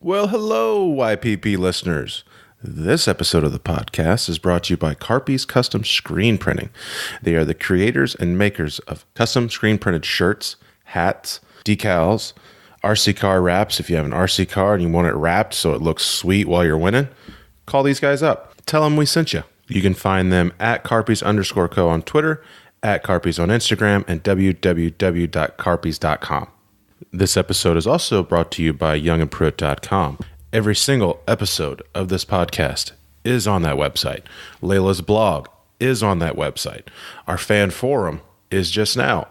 Well, hello, YPP listeners. This episode of the podcast is brought to you by Carpy's Custom Screen Printing. They are the creators and makers of custom screen printed shirts, hats, decals, RC car wraps. If you have an RC car and you want it wrapped so it looks sweet while you're winning, call these guys up. Tell them we sent you. You can find them at Carpys_co on Twitter, at Carpys on Instagram, and www.carpys.com. This episode is also brought to you by youngandpruitt.com. Every single episode of this podcast is on that website. Layla's blog is on that website. Our fan forum is just now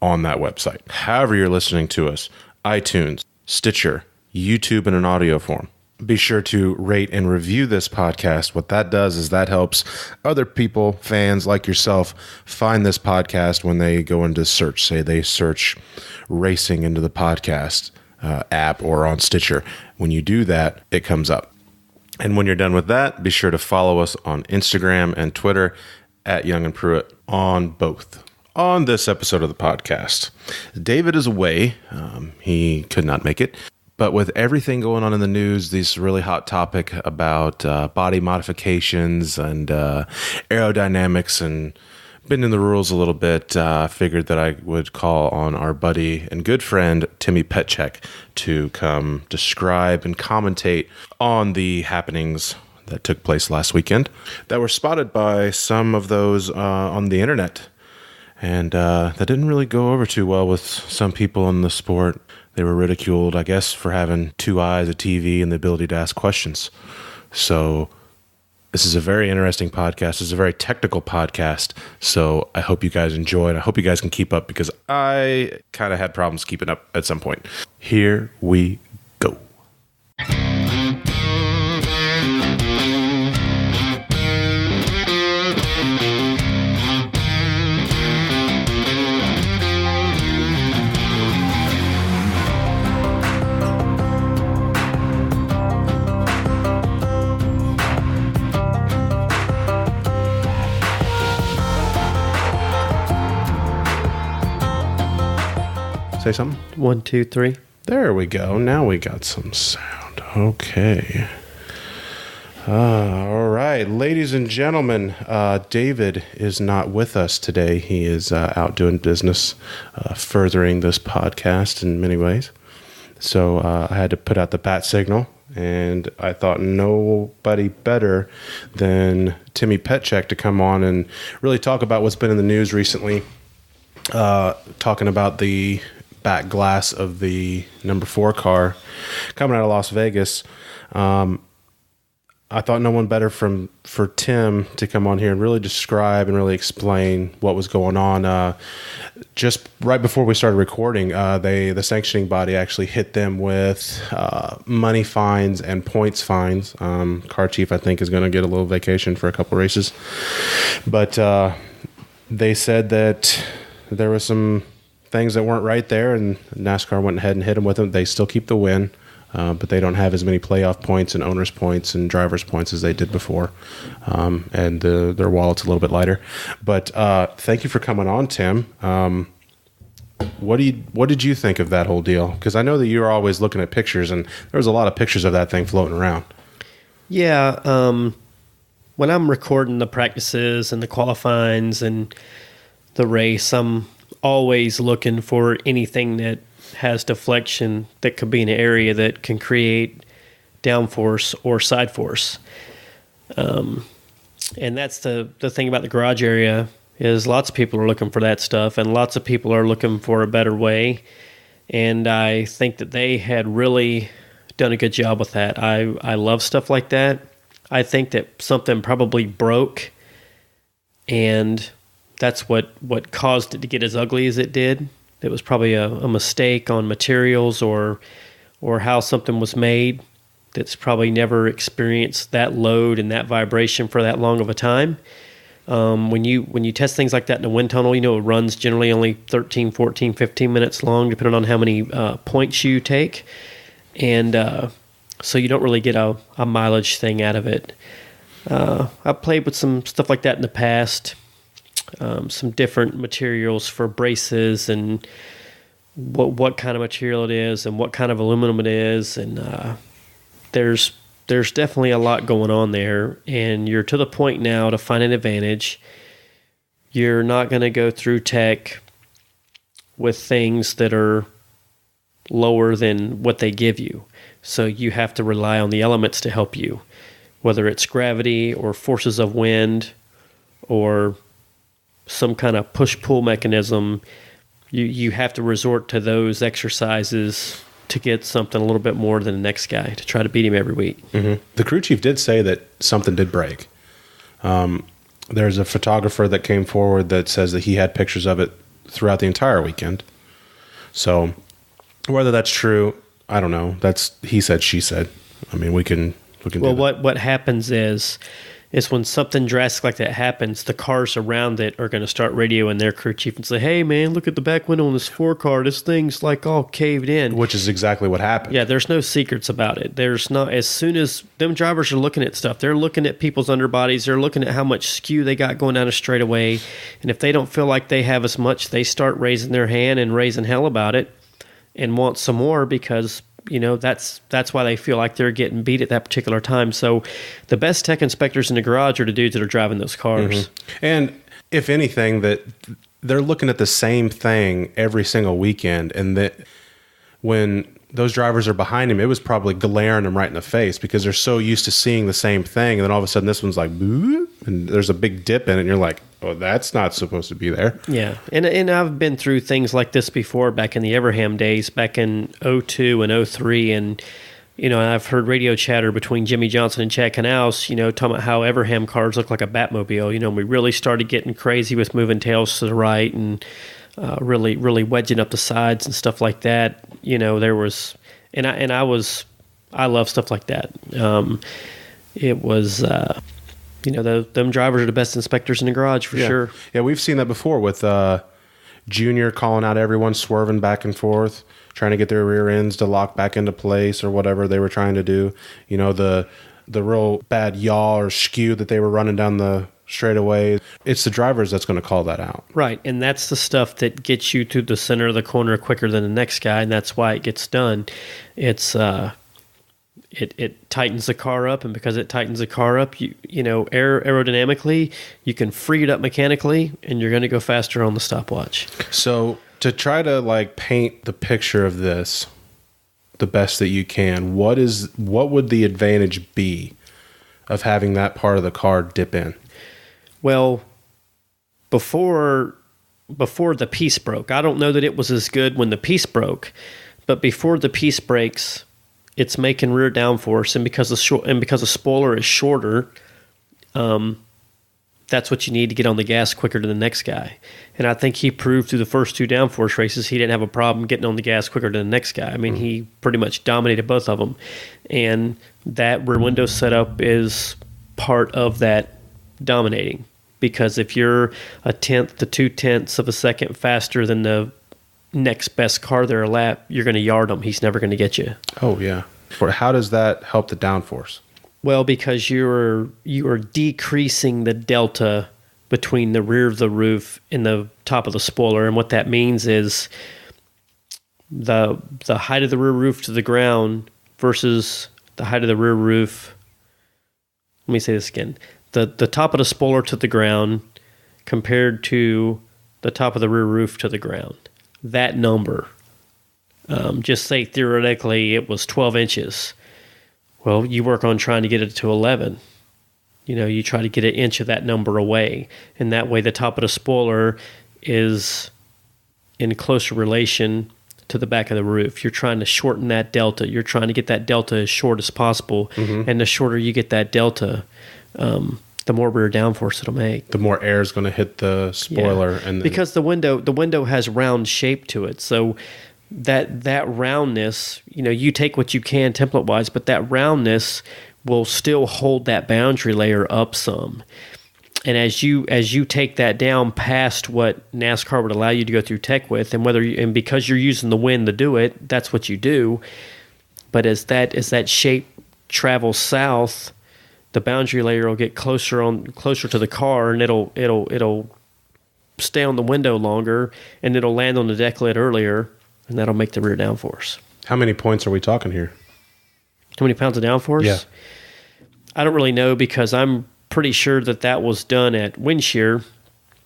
on that website. However you're listening to us, iTunes, Stitcher, YouTube in an audio form. Be sure to rate and review this podcast. What that does is that helps other people, fans like yourself, find this podcast when they go into search. Say they search racing into the podcast app or on Stitcher. When you do that, it comes up. And when you're done with that, be sure to follow us on Instagram and Twitter at Young and Pruitt on both. On this episode of the podcast, David is away. He could not make it. But with everything going on in the news, this really hot topic about body modifications and aerodynamics and bending the rules a little bit, figured that I would call on our buddy and good friend, Timmy Petchak, to come describe and commentate on the happenings that took place last weekend that were spotted by some of those on the internet. And that didn't really go over too well with some people in the sport. They were ridiculed, I guess, for having two eyes, a TV, and the ability to ask questions. So this is a very interesting podcast. This is a very technical podcast. So I hope you guys enjoy it. I hope you guys can keep up because I kind of had problems keeping up at some point. Here we go. Say something? 1, 2, 3. There we go. Now we got some sound. Okay. All right. Ladies and gentlemen, David is not with us today. He is out doing business, furthering this podcast in many ways. So I had to put out the bat signal, and I thought nobody better than Timmy Petchak to come on and really talk about what's been in the news recently, talking about the back glass of the number 4 car coming out of Las Vegas. I thought no one better for Tim to come on here and really describe and really explain what was going on. Just right before we started recording, the sanctioning body actually hit them with money fines and points fines. Car chief, I think, is going to get a little vacation for a couple races. But they said that there was some things that weren't right there, and NASCAR went ahead and hit them with them. They still keep the win, but they don't have as many playoff points and owners points and drivers points as they did before, and their wallet's a little bit lighter. But thank you for coming on, Tim. What did you think of that whole deal? Because I know that you're always looking at pictures, and there was a lot of pictures of that thing floating around. Yeah, when I'm recording the practices and the qualifyings and the race, I'm always looking for anything that has deflection that could be in an area that can create downforce or side force. And that's the thing about the garage area is lots of people are looking for that stuff, and lots of people are looking for a better way. And I think that they had really done a good job with that. I love stuff like that. I think that something probably broke, and that's what caused it to get as ugly as it did. It was probably a mistake on materials or how something was made that's probably never experienced that load and that vibration for that long of a time. When you test things like that in a wind tunnel, it runs generally only 13, 14, 15 minutes long, depending on how many points you take. And so you don't really get a mileage thing out of it. I've played with some stuff like that in the past. Some different materials for braces and what kind of material it is and what kind of aluminum it is. And there's definitely a lot going on there, and you're to the point now to find an advantage. You're not going to go through tech with things that are lower than what they give you. So you have to rely on the elements to help you, whether it's gravity or forces of wind or some kind of push-pull mechanism. You have to resort to those exercises to get something a little bit more than the next guy to try to beat him every week. Mm-hmm. The crew chief did say that something did break. There's a photographer that came forward that says that he had pictures of it throughout the entire weekend. So whether that's true, I don't know. That's he said, she said. I mean, we can. Well, what happens is when something drastic like that happens, the cars around it are going to start radioing their crew chief and say, "Hey, man, look at the back window on this 4 car. This thing's like all caved in." Which is exactly what happened. Yeah, there's no secrets about it. There's not. As soon as them drivers are looking at stuff, they're looking at people's underbodies. They're looking at how much skew they got going down a straightaway, and if they don't feel like they have as much, they start raising their hand and raising hell about it, and want some more because that's why they feel like they're getting beat at that particular time. So the best tech inspectors in the garage are the dudes that are driving those cars. Mm-hmm. And if anything, that they're looking at the same thing every single weekend, and that when those drivers are behind him, it was probably glaring them right in the face because they're so used to seeing the same thing, and then all of a sudden this one's like, boo, and there's a big dip in it, and you're like, oh, that's not supposed to be there. Yeah, and I've been through things like this before back in the Everham days, back in 2002 and 2003, and I've heard radio chatter between Jimmy Johnson and Chad Canals, talking about how Everham cars look like a Batmobile. We really started getting crazy with moving tails to the right and really wedging up the sides and stuff like that. There was, I love stuff like that. It was, them drivers are the best inspectors in the garage for sure. Yeah, we've seen that before with Junior calling out everyone, swerving back and forth, trying to get their rear ends to lock back into place or whatever they were trying to do. The real bad yaw or skew that they were running down the straightaway. It's the drivers that's going to call that out. Right, and that's the stuff that gets you to the center of the corner quicker than the next guy, and that's why it gets done. It's it tightens the car up, and because it tightens the car up, aerodynamically, you can free it up mechanically, and you're going to go faster on the stopwatch. So to try to paint the picture of this the best that you can, what would the advantage be of having that part of the car dip in? Well, before the piece broke, I don't know that it was as good when the piece broke, but before the piece breaks, it's making rear downforce, and because the spoiler is shorter, that's what you need to get on the gas quicker than the next guy. And I think he proved through the first 2 downforce races he didn't have a problem getting on the gas quicker than the next guy. I mean, he pretty much dominated both of them, and that rear window setup is part of that dominating. Because if you're 1/10 to 2/10 of a second faster than the next best car there a lap, you're going to yard him. He's never going to get you. Oh yeah. How does that help the downforce? Well, because you are decreasing the delta between the rear of the roof and the top of the spoiler, and what that means is the height of the rear roof to the ground versus the height of the rear roof. Let me say this again. The top of the spoiler to the ground compared to the top of the rear roof to the ground. That number, just say theoretically it was 12 inches. Well, you work on trying to get it to 11. You try to get an inch of that number away. And that way the top of the spoiler is in closer relation to the back of the roof. You're trying to shorten that delta. You're trying to get that delta as short as possible. Mm-hmm. And the shorter you get that delta, the more rear downforce it'll make. The more air is going to hit the spoiler, and because the window has round shape to it, so that roundness, you take what you can template wise, but that roundness will still hold that boundary layer up some. And as you take that down past what NASCAR would allow you to go through tech with, and because you're using the wind to do it, that's what you do. But as that shape travels south, the boundary layer will get closer to the car, and it'll stay on the window longer, and it'll land on the deck lid earlier, and that'll make the rear downforce. How many points are we talking here? How many pounds of downforce? Yeah. I don't really know because I'm pretty sure that was done at Windshear,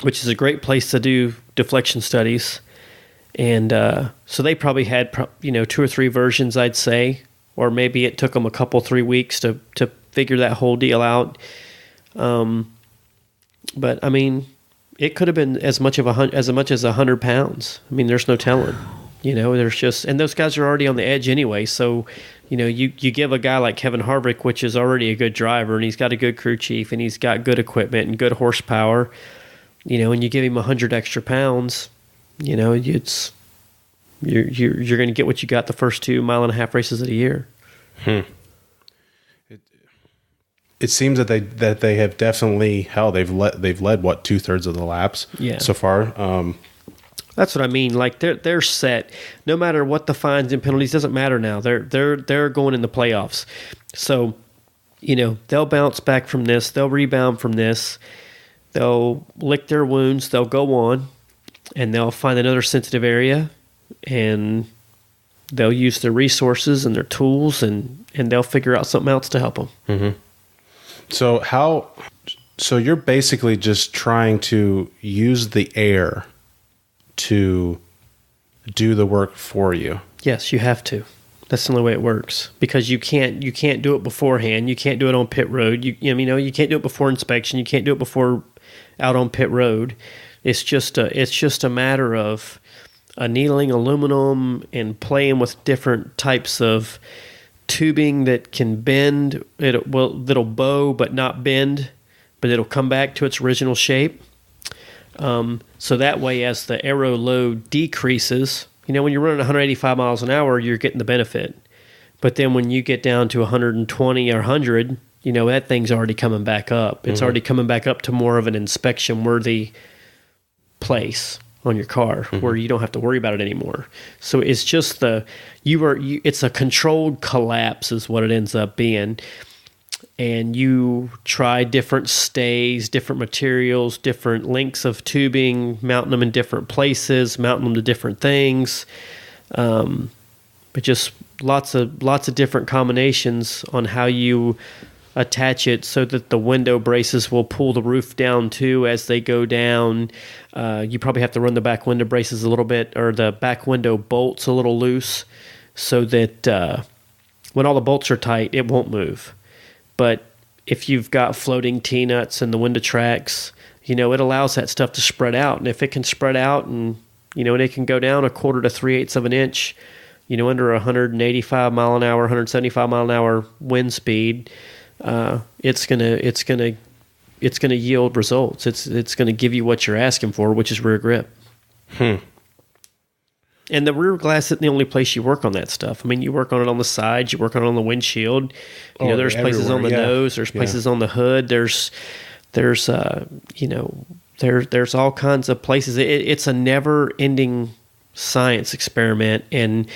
which is a great place to do deflection studies. And so they probably had 2 or 3 versions, I'd say, or maybe it took them a couple 3 weeks to figure that whole deal out. But I mean, it could have been as much as 100 pounds. I mean, there's no telling. There's just, and those guys are already on the edge anyway. So, you give a guy like Kevin Harvick, which is already a good driver, and he's got a good crew chief, and he's got good equipment and good horsepower, and you give him 100 extra pounds, it's you're going to get what you got the first 2 mile-and-a-half races of the year. It seems that they have definitely they've led what 2/3 of the laps so far. That's what I mean. Like they're set. No matter what the fines and penalties, doesn't matter now. They're going in the playoffs. So, they'll bounce back from this. They'll rebound from this. They'll lick their wounds. They'll go on, and they'll find another sensitive area, and they'll use their resources and their tools, and they'll figure out something else to help them. Mm-hmm. So you're basically just trying to use the air to do the work for you. Yes, you have to. That's the only way it works, because you can't do it beforehand. You can't do it on pit road. You can't do it before inspection. You can't do it before out on pit road. It's just a matter of annealing aluminum and playing with different types of tubing that can bend. That'll bow but not bend, but it'll come back to its original shape. So that way, as the aero load decreases, when you're running 185 miles an hour, you're getting the benefit. But then when you get down to 120 or 100, that thing's already coming back up. It's already coming back up to more of an inspection-worthy place on your car where you don't have to worry about it anymore. So it's just it's a controlled collapse is what it ends up being. And you try different stays, different materials, different lengths of tubing, mounting them in different places, mounting them to different things. But just lots of different combinations on how you attach it so that the window braces will pull the roof down too as they go down. You probably have to run the back window braces a little bit, or the back window bolts a little loose, so that when all the bolts are tight, it won't move. But if you've got floating T-nuts in the window tracks, it allows that stuff to spread out. And if it can spread out and it can go down 1/4 to 3/8 of an inch, under 185 mile an hour, 175 mile an hour wind speed, it's gonna yield results. It's gonna give you what you're asking for, which is rear grip. And the rear glass isn't the only place you work on that stuff. I mean, you work on it on the sides, you work on it on the windshield. There's places on the nose, there's places on the hood. There's all kinds of places. It's a never-ending science experiment. And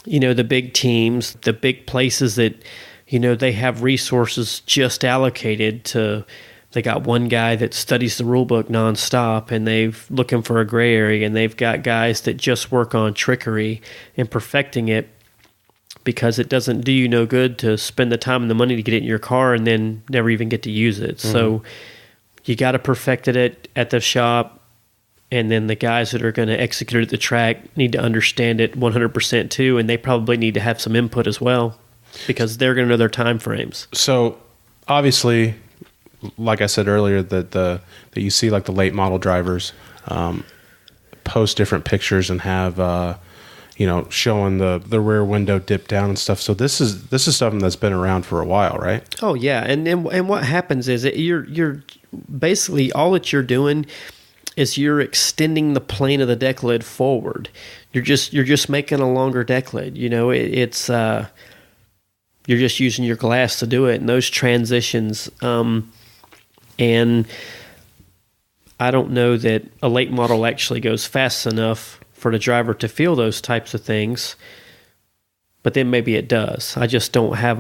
the big teams, the big places that they have resources just allocated to. They got one guy that studies the rule book nonstop, and they've looking for a gray area, and they've got guys that just work on trickery and perfecting it, because it doesn't do you no good to spend the time and the money to get it in your car and then never even get to use it. So you got to perfect it at the shop, and then the guys that are going to execute it at the track need to understand it 100% too, and they probably need to have some input as well, because they're going to know their time frames. So obviously, like I said earlier, that you see like the late model drivers post different pictures and have showing the rear window dip down and stuff. So this is something that's been around for a while, right? Oh yeah, and what happens is you're basically all that you're doing is you're extending the plane of the deck lid forward. You're just making a longer deck lid. It's you're just using your glass to do it, and those transitions. And I don't know that a late model actually goes fast enough for the driver to feel those types of things, but then maybe it does. I just don't I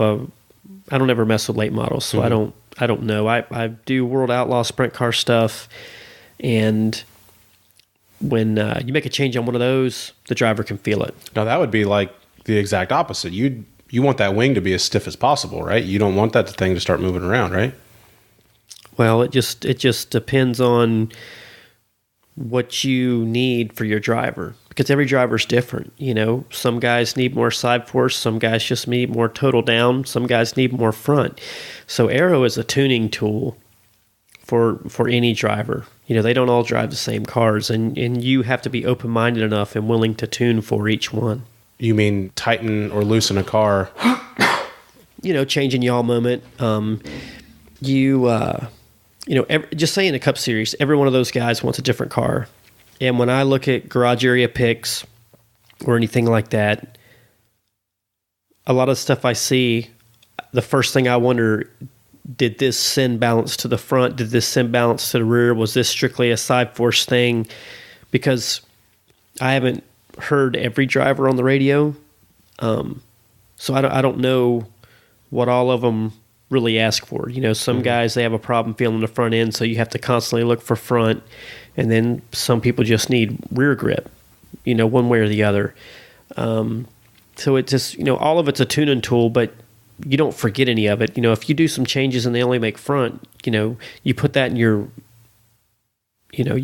don't ever mess with late models, so I don't know. I do World Outlaw sprint car stuff, and when you make a change on one of those, the driver can feel it. Now that would be like the exact opposite. you want that wing to be as stiff as possible, right? You don't want that thing to start moving around, right? Well, it just depends on what you need for your driver, because every driver's different. Some guys need more side force, some guys just need more total down, some guys need more front. So aero is a tuning tool for any driver. They don't all drive the same cars, and you have to be open-minded enough and willing to tune for each one. You mean tighten or loosen a car? Changing yaw moment. Just say in a Cup Series, every one of those guys wants a different car. And when I look at garage area picks or anything like that, a lot of stuff I see, the first thing I wonder, did this send balance to the front? Did this send balance to the rear? Was this strictly a side force thing? Because I haven't heard every driver on the radio. So I don't know what all of them really ask for. Some guys, they have a problem feeling the front end, so you have to constantly look for front. And then some people just need rear grip, one way or the other. So it just, all of it's a tuning tool, but you don't forget any of it. If you do some changes and they only make front, you put that in your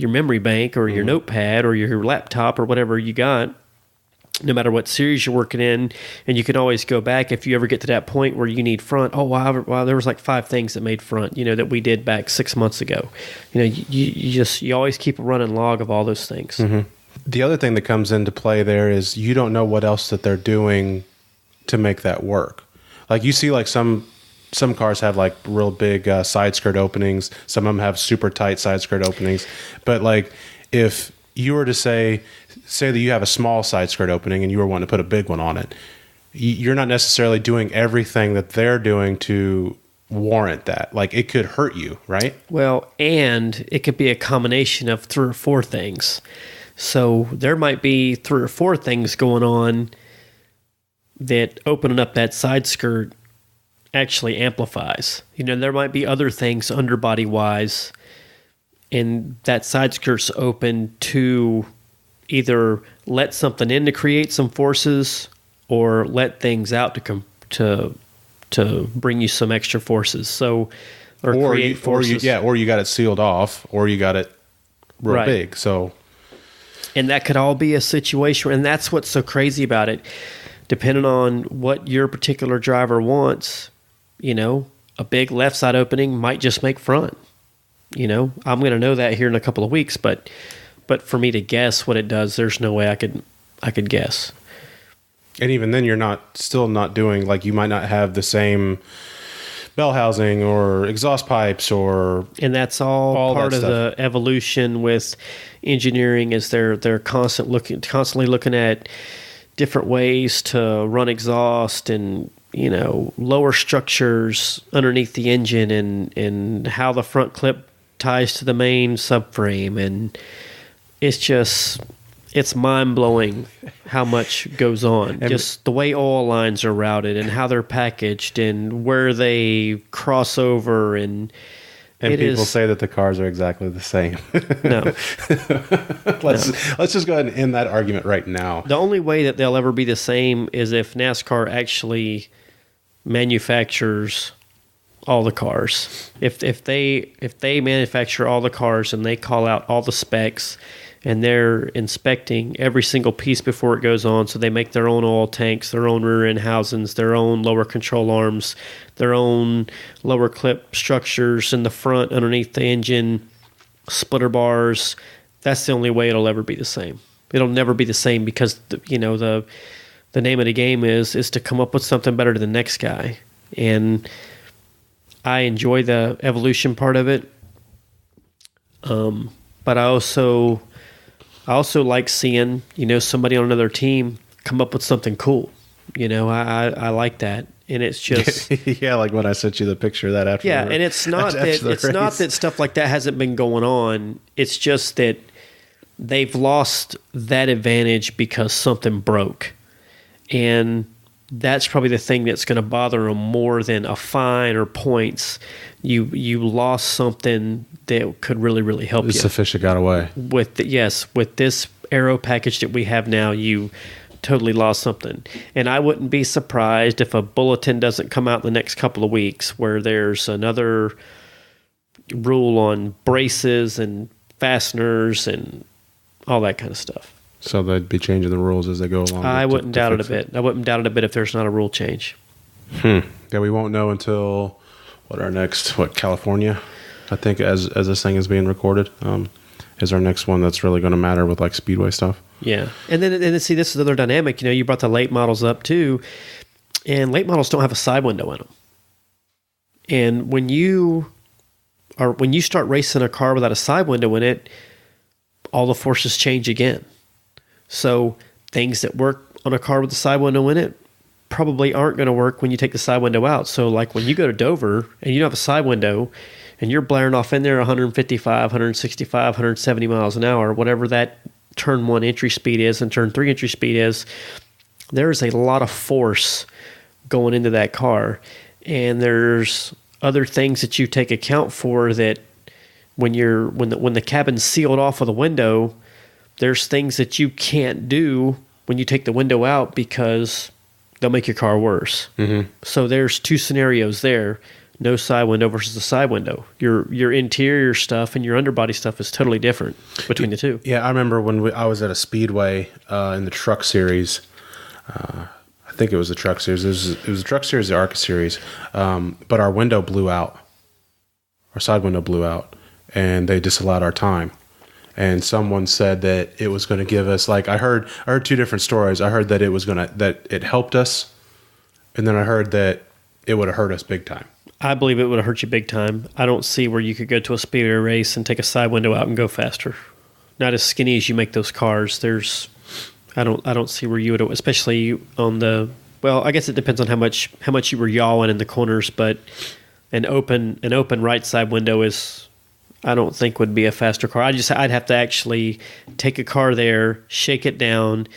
memory bank or your notepad or your laptop or whatever you got, no matter what series you're working in, and you can always go back if you ever get to that point where you need front. Oh, wow, there was like 5 things that made front, that we did back 6 months ago. You always keep a running log of all those things. Mm-hmm. The other thing that comes into play there is you don't know what else that they're doing to make that work. Like you see, like some cars have like real big side skirt openings. Some of them have super tight side skirt openings. But like if you were to say that you have a small side skirt opening and you were wanting to put a big one on it, you're not necessarily doing everything that they're doing to warrant that. Like it could hurt you, right? Well, and it could be a combination of 3 or 4 things. So there might be 3 or 4 things going on that opening up that side skirt actually amplifies. There might be other things underbody wise, and that side skirt's open to either let something in to create some forces or let things out to bring you some extra forces. So, or create forces. Or you got it sealed off, or you got it real big. So, and that could all be a situation, and that's what's so crazy about it. Depending on what your particular driver wants, a big left side opening might just make front. I'm going to know that here in a couple of weeks, but for me to guess what it does, there's no way I could guess. And even then, you're still not doing, like, you might not have the same bell housing or exhaust pipes and that's all part of the evolution with engineering. Is they're constantly looking at different ways to run exhaust and lower structures underneath the engine and how the front clip ties to the main subframe, and it's mind-blowing how much goes on. Just the way oil lines are routed and how they're packaged and where they cross over, and people say that the cars are exactly the same. No. Let's just go ahead and end that argument right now. The only way that they'll ever be the same is if NASCAR actually manufactures all the cars. If they manufacture all the cars and they call out all the specs and they're inspecting every single piece before it goes on, so they make their own oil tanks, their own rear end housings, their own lower control arms, their own lower clip structures in the front underneath the engine, splitter bars, that's the only way it'll ever be the same. It'll never be the same because the name of the game is to come up with something better than the next guy. And I enjoy the evolution part of it. But I also like seeing, somebody on another team come up with something cool. I like that. And it's just yeah, like when I sent you the picture of that after. Yeah, and it's not that stuff like that hasn't been going on. It's just that they've lost that advantage because something broke. And that's probably the thing that's going to bother them more than a fine or points. You lost something that could really, really help you. The fish that got away. With this aero package that we have now, totally lost something. And I wouldn't be surprised if a bulletin doesn't come out in the next couple of weeks where there's another rule on braces and fasteners and all that kind of stuff. So they'd be changing the rules as they go along. I wouldn't doubt it a bit. I wouldn't doubt it a bit if there's not a rule change. Yeah, we won't know until California, I think, as this thing is being recorded, is our next one that's really going to matter with like speedway stuff. Yeah, and then see, this is another dynamic. You brought the late models up too, and late models don't have a side window in them. And when you start racing a car without a side window in it, all the forces change again. So things that work on a car with a side window in it probably aren't going to work when you take the side window out. So like when you go to Dover and you don't have a side window and you're blaring off in there 155, 165, 170 miles an hour, whatever that turn 1 entry speed is and turn 3 entry speed is, there's a lot of force going into that car. And there's other things that you take account for that when the cabin's sealed off of the window, there's things that you can't do when you take the window out because they'll make your car worse. Mm-hmm. So there's two scenarios there. No side window versus the side window. Your interior stuff and your underbody stuff is totally different between the two. Yeah, I remember when I was at a speedway in the truck series. I think it was the truck series. It was the truck series, the ARCA series. But our window blew out. Our side window blew out, and they disallowed our time. And someone said that it was going to give us, like, I heard two different stories. I heard that that it helped us, and then I heard that it would have hurt us big time. I believe it would have hurt you big time. I don't see where you could go to a speedway race and take a side window out and go faster. Not as skinny as you make those cars. I don't see where you would, especially on the. Well, I guess it depends on how much you were yawing in the corners, but an open right side window is, I don't think, would be a faster car. I'd have to actually take a car there, shake it down,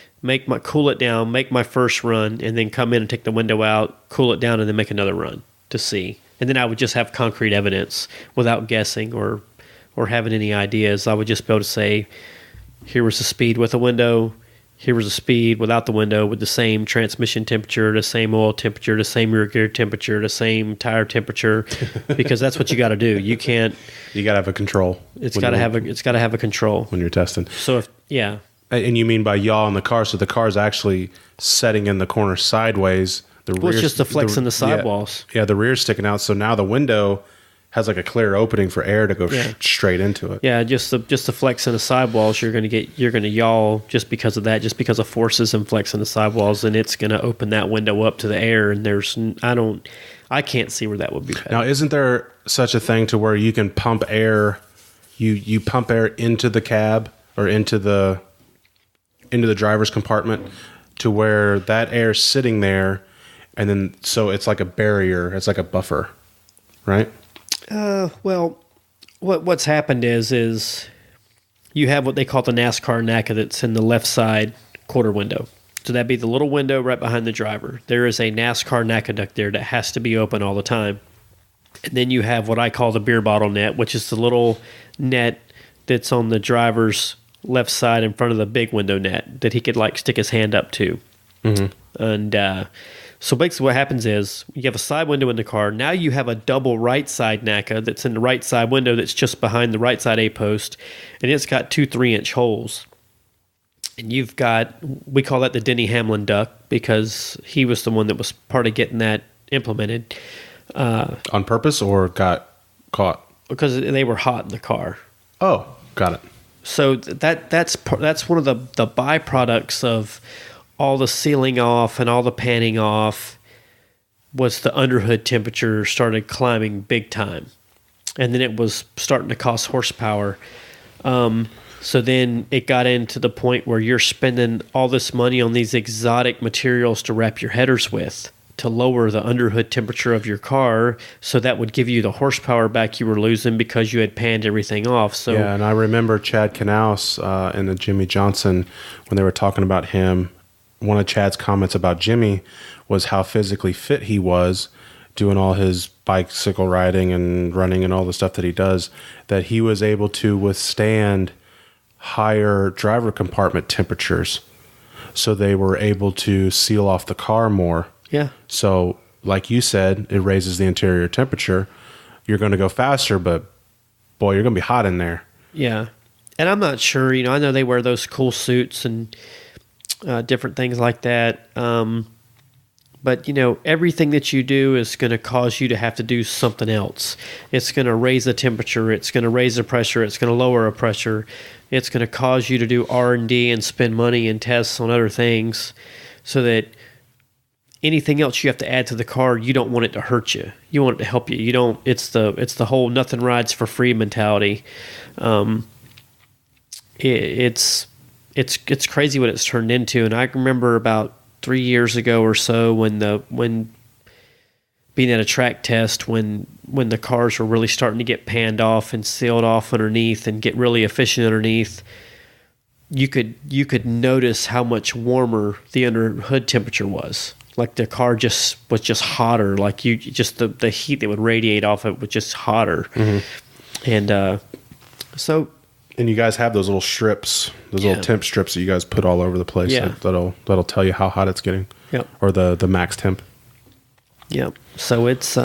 cool it down, make my first run, and then come in and take the window out, cool it down, and then make another run to see. And then I would just have concrete evidence without guessing or having any ideas. I would just be able to say, here was the speed with a window, here was the speed without the window with the same transmission temperature, the same oil temperature, the same rear gear temperature, the same tire temperature, because that's what you got to do. You can't. You got to have a control. It's got to have a control when you're testing. So And you mean by yaw in the car? So the car's actually setting in the corner sideways. It's just the flex in the sidewalls. Yeah, the rear's sticking out. So now the window has like a clear opening for air to go straight into it. Yeah, just the flex in the sidewalls. You're going to yaw just because of that, just because of forces and flex in the sidewalls, and it's going to open that window up to the air. And I can't see where that would be bad. Now, isn't there such a thing to where you can pump air? You pump air into the cab or into the driver's compartment to where that air's sitting there. And then, so it's like a barrier. It's like a buffer, right? Well, what's happened is you have what they call the NASCAR NACA that's in the left side quarter window. So that'd be the little window right behind the driver. There is a NASCAR NACA duct there that has to be open all the time. And then you have what I call the beer bottle net, which is the little net that's on the driver's left side in front of the big window net that he could like stick his hand up to. Mm-hmm. And so basically what happens is you have a side window in the car. Now you have a double right side NACA that's in the right side window that's just behind the right side A-post, and it's got 2 3-inch holes. And you've got, we call that the Denny Hamlin duct because he was the one that was part of getting that implemented. On purpose or got caught? Because they were hot in the car. Oh, got it. So that's one of the byproducts of all the sealing off and all the panning off was the underhood temperature started climbing big time. And then it was starting to cost horsepower. So then it got into the point where you're spending all this money on these exotic materials to wrap your headers with to lower the underhood temperature of your car, so that would give you the horsepower back you were losing because you had panned everything off. So yeah, and I remember Chad Knaus and the Jimmy Johnson, when they were talking about him, one of Chad's comments about Jimmy was how physically fit he was doing all his bicycle riding and running and all the stuff that he does, that he was able to withstand higher driver compartment temperatures So they were able to seal off the car more. Yeah. So, like you said, it raises the interior temperature. You're going to go faster, but boy, you're going to be hot in there. Yeah. And I'm not sure, I know they wear those cool suits and different things like that. But, everything that you do is going to cause you to have to do something else. It's going to raise the temperature. It's going to raise the pressure. It's going to lower the pressure. It's going to cause you to do R&D and spend money and tests on other things so that anything else you have to add to the car, you don't want it to hurt you. You want it to help you. You don't. It's the whole nothing rides for free mentality. It's crazy what it's turned into. And I remember about 3 years ago or so when being at a track test when the cars were really starting to get panned off and sealed off underneath and get really efficient underneath, you could notice how much warmer the under hood temperature was. Like the car was just hotter. Like the heat that would radiate off it was just hotter. Mm-hmm. And so. And you guys have those little strips, little temp strips that you guys put all over the place. Yeah. That'll tell you how hot it's getting. Yep. Or the max temp. Yep. So it's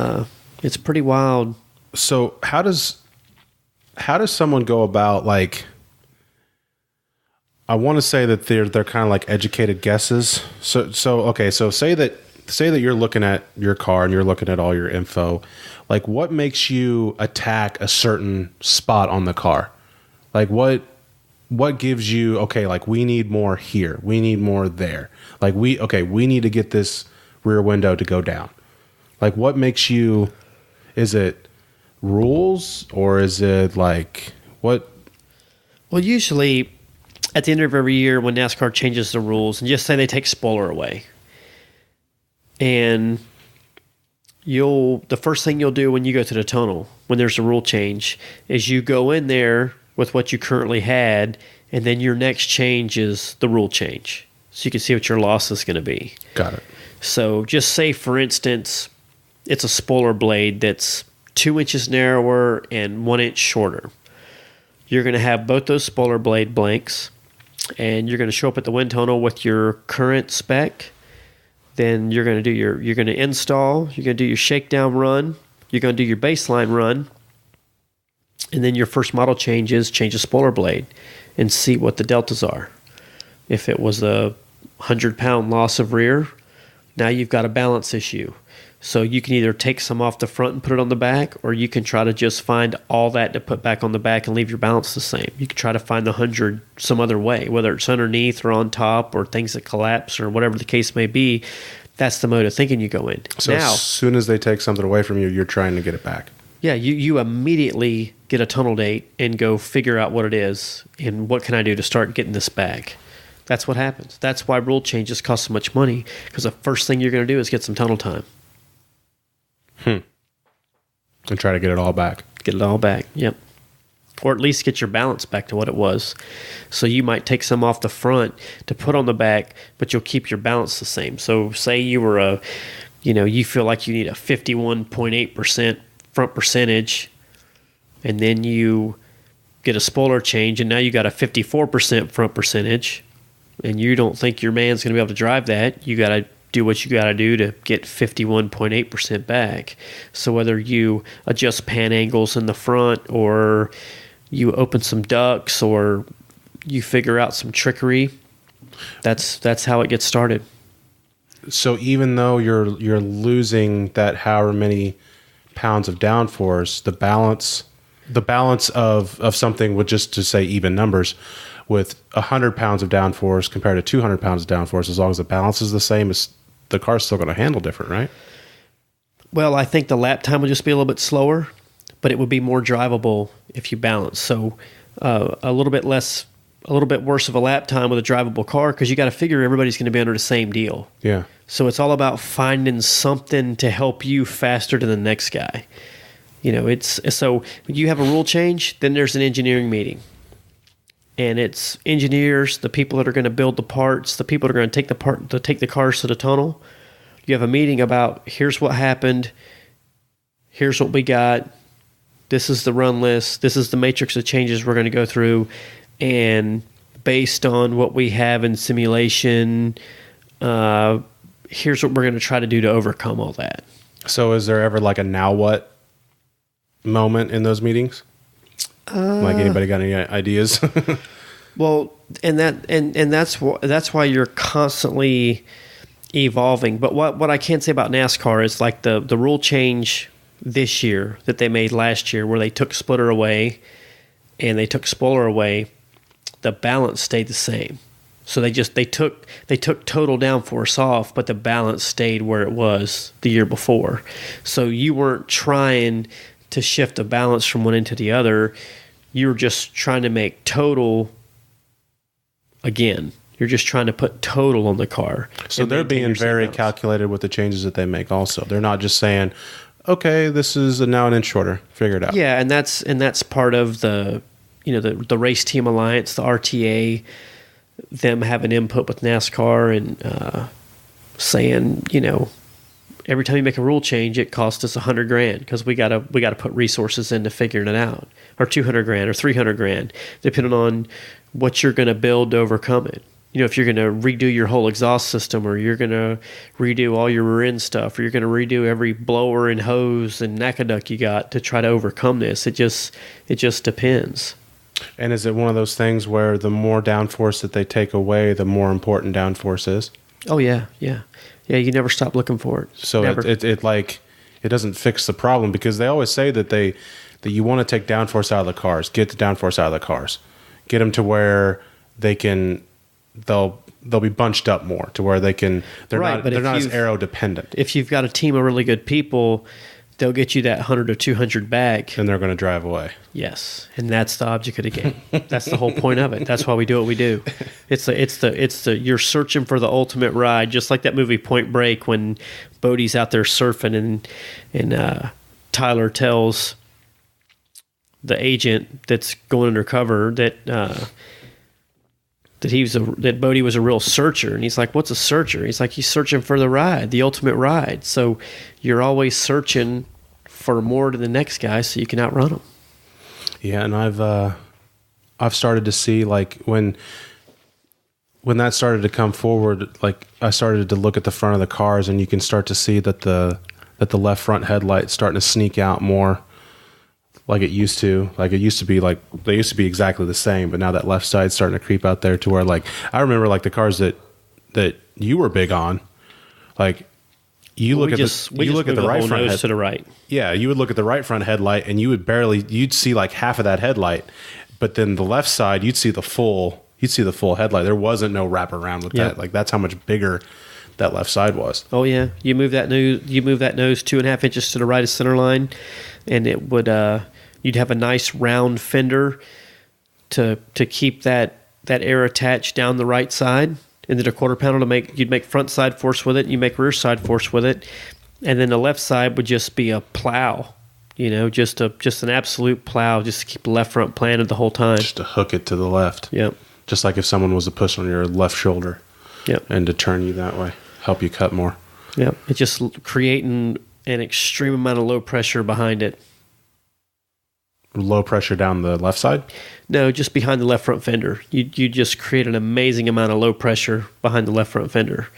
pretty wild. So how does someone go about, like, I want to say that they're kind of like educated guesses. So say that you're looking at your car and you're looking at all your info. Like, what makes you attack a certain spot on the car? Like, what gives you, okay, like, we need more here, we need more there. Like, we need to get this rear window to go down. Like, what makes you, is it rules or is it like, what? Well, usually at the end of every year when NASCAR changes the rules, and just say they take spoiler away, and the first thing you'll do when you go to the tunnel, when there's a rule change, is you go in there with what you currently had, and then your next change is the rule change. So you can see what your loss is going to be. Got it. So just say, for instance, it's a spoiler blade that's 2 inches narrower and 1 inch shorter. You're going to have both those spoiler blade blanks, and you're going to show up at the wind tunnel with your current spec. Then you're going to install, you're going to do your shakedown run, you're going to do your baseline run, and then your first model change a spoiler blade and see what the deltas are. If it was a 100-pound loss of rear, now you've got a balance issue. So you can either take some off the front and put it on the back, or you can try to just find all that to put back on the back and leave your balance the same. You can try to find the 100 some other way, whether it's underneath or on top or things that collapse or whatever the case may be. That's the mode of thinking you go in. So now, as soon as they take something away from you, you're trying to get it back. Yeah, you immediately get a tunnel date and go figure out what it is and what can I do to start getting this back. That's what happens. That's why rule changes cost so much money, because the first thing you're going to do is get some tunnel time. And try to get it all back. Get it all back, yep. Or at least get your balance back to what it was. So you might take some off the front to put on the back, but you'll keep your balance the same. So say you were you feel like you need a 51.8% front percentage, and then you get a spoiler change, and now you got a 54% front percentage, and you don't think your man's going to be able to drive that. You got to do what you got to do to get 51.8% back. So whether you adjust pan angles in the front, or you open some ducts, or you figure out some trickery, that's how it gets started. So even though you're losing that however many pounds of downforce, the balance of something with, just to say even numbers, with 100 pounds of downforce compared to 200 pounds of downforce, as long as the balance is the same, the car's still going to handle different, right? Well, I think the lap time would just be a little bit slower, but it would be more drivable if you balance. So a little bit worse of a lap time with a drivable car, because you got to figure everybody's going to be under the same deal. Yeah. So it's all about finding something to help you faster to the next guy. So when you have a rule change, then there's an engineering meeting. And it's engineers, the people that are going to build the parts, the people that are going to take the cars to the tunnel. You have a meeting about, here's what happened, here's what we got, this is the run list, this is the matrix of changes we're going to go through, and based on what we have in simulation. Here's what we're going to try to do to overcome all that. So is there ever like a now what moment in those meetings? Like anybody got any ideas? Well, and that's why you're constantly evolving. But what I can say about NASCAR is like the rule change this year that they made last year, where they took splitter away and they took spoiler away, the balance stayed the same. So they took total downforce off, but the balance stayed where it was the year before. So you weren't trying to shift the balance from one end to the other. You were just trying to make total again. You're just trying to put total on the car. So they're being very calculated with the changes that they make also. They're not just saying, okay, this is now an inch shorter. Figure it out. Yeah, and that's part of the race team alliance, the RTA, them having input with NASCAR and saying, every time you make a rule change, it costs us $100,000 because we gotta put resources into figuring it out, or $200,000 or $300,000, depending on what you're going to build to overcome it. If you're going to redo your whole exhaust system, or you're going to redo all your rear end stuff, or you're going to redo every blower and hose and aqueduct you got to try to overcome this, it just depends. And is it one of those things where the more downforce that they take away, the more important downforce is? Oh yeah. You never stop looking for it. So it doesn't fix the problem, because they always say that you want to take downforce out of the cars, get the downforce out of the cars, get them to where they'll be bunched up more, to where they're not as aero dependent. If you've got a team of really good people, they'll get you that 100 or 200 back, and they're going to drive away. Yes, and that's the object of the game. That's the whole point of it. That's why we do what we do. It's the you're searching for the ultimate ride, just like that movie Point Break, when Bodie's out there surfing and Tyler tells the agent that's going undercover that Bodie was a real searcher. And he's like, what's a searcher? He's like, he's searching for the ride, the ultimate ride. So you're always searching for more to the next guy so you can outrun them. Yeah, and I've started to see, like, when that started to come forward, like, I started to look at the front of the cars, and you can start to see that the left front headlight's starting to sneak out more, like it used to. Like, it used to be, like, they used to be exactly the same, but now that left side's starting to creep out there to where, like, I remember, like, the cars that you were big on, like, you look at the right front nose to the right. Yeah, you would look at the right front headlight, and you'd see like half of that headlight, but then the left side, you'd see the full headlight. There wasn't no wrap-around with that. Like, that's how much bigger that left side was. Oh yeah, you move that nose 2.5 inches to the right of center line, and it would you'd have a nice round fender to keep that air attached down the right side. And then a quarter panel you'd make front side force with it, and you make rear side force with it, and then the left side would just be a plow, just an absolute plow, just to keep the left front planted the whole time. Just to hook it to the left. Yep. Just like if someone was to push on your left shoulder. Yep. And to turn you that way, help you cut more. Yep. It's just creating an extreme amount of low pressure behind it. Low pressure down the left side? No, just behind the left front fender. You just create an amazing amount of low pressure behind the left front fender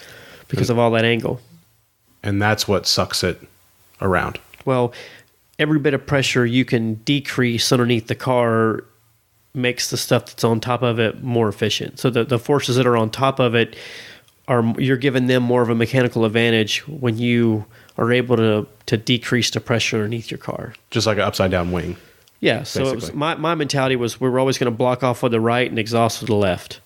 because of all that angle. And that's what sucks it around. Well, every bit of pressure you can decrease underneath the car makes the stuff that's on top of it more efficient. So the forces that are on top of it, you're giving them more of a mechanical advantage when you are able to decrease the pressure underneath your car. Just like an upside down wing. Yeah, so it was, my mentality was we were always going to block off with the right and exhaust with the left.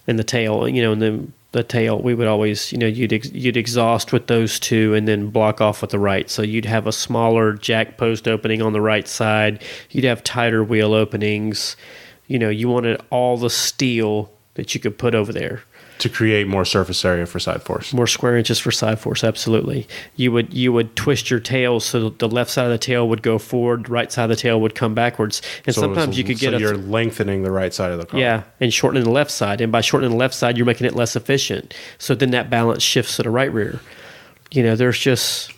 And the tail, and then the tail, we would always, you'd exhaust with those two and then block off with the right. So you'd have a smaller jack post opening on the right side. You'd have tighter wheel openings. You wanted all the steel that you could put over there. To create more surface area for side force. More square inches for side force, absolutely. You would twist your tail so the left side of the tail would go forward, the right side of the tail would come backwards. And so sometimes you could get you're lengthening the right side of the car. Yeah, and shortening the left side. And by shortening the left side, you're making it less efficient. So then that balance shifts to the right rear. There's just...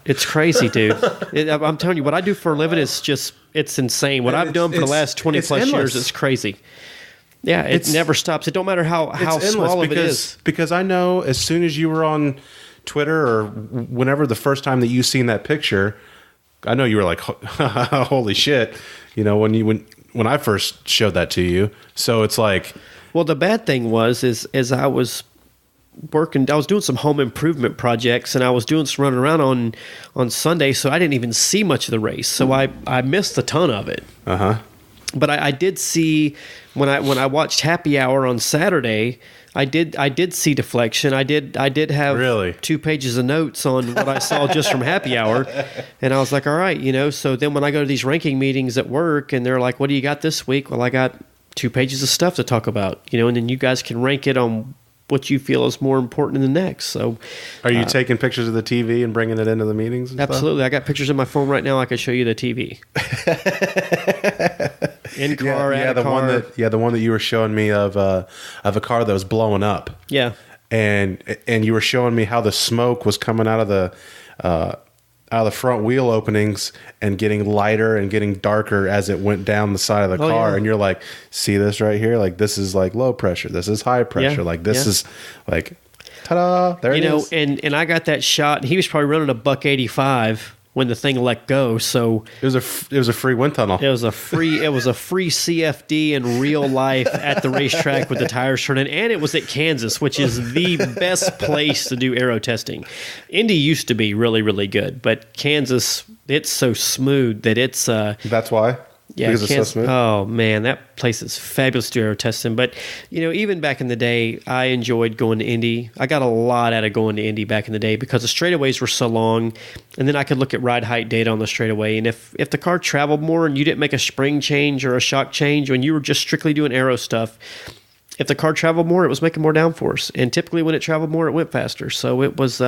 It's crazy, dude. I'm telling you, what I do for a living is just... It's insane. What I've done for the last 20 plus years is crazy. Yeah, it never stops. It don't matter how small of it is. Because I know as soon as you were on Twitter or whenever the first time that you seen that picture, I know you were like, holy shit, when I first showed that to you. So it's like, well, the bad thing was I was working, I was doing some home improvement projects, and I was doing some running around on Sunday, so I didn't even see much of the race. So I missed a ton of it. But I did see when I watched Happy Hour on Saturday, I did see deflection. I did have really 2 pages of notes on what I saw just from Happy Hour, and I was like, all right, So then when I go to these ranking meetings at work, and they're like, what do you got this week? Well, I got 2 pages of stuff to talk about, and then you guys can rank it on what you feel is more important than the next. So, are you taking pictures of the TV and bringing it into the meetings? And absolutely, stuff? I got pictures in my phone right now. I can show you the TV. In car, the car. The one that you were showing me of a car that was blowing up. Yeah, and you were showing me how the smoke was coming out of the front wheel openings and getting lighter and getting darker as it went down the side of the car. Yeah. And you're like, see this right here? Like, this is like low pressure. This is high pressure. Like, this is like, ta-da, there it is. And I got that shot. He was probably running a $185 when the thing let go. So it was a free wind tunnel. It was a free CFD in real life at the racetrack with the tires turning, and it was at Kansas, which is the best place to do aero testing. Indy used to be really, really good, but Kansas, it's so smooth that it's that's why. Yeah, because it's so smooth. Oh man, that place is fabulous to aero testing. But even back in the day, I enjoyed going to Indy. I got a lot out of going to Indy back in the day because the straightaways were so long, and then I could look at ride height data on the straightaway. And if the car traveled more and you didn't make a spring change or a shock change when you were just strictly doing aero stuff, if the car traveled more, it was making more downforce. And typically, when it traveled more, it went faster. So it was.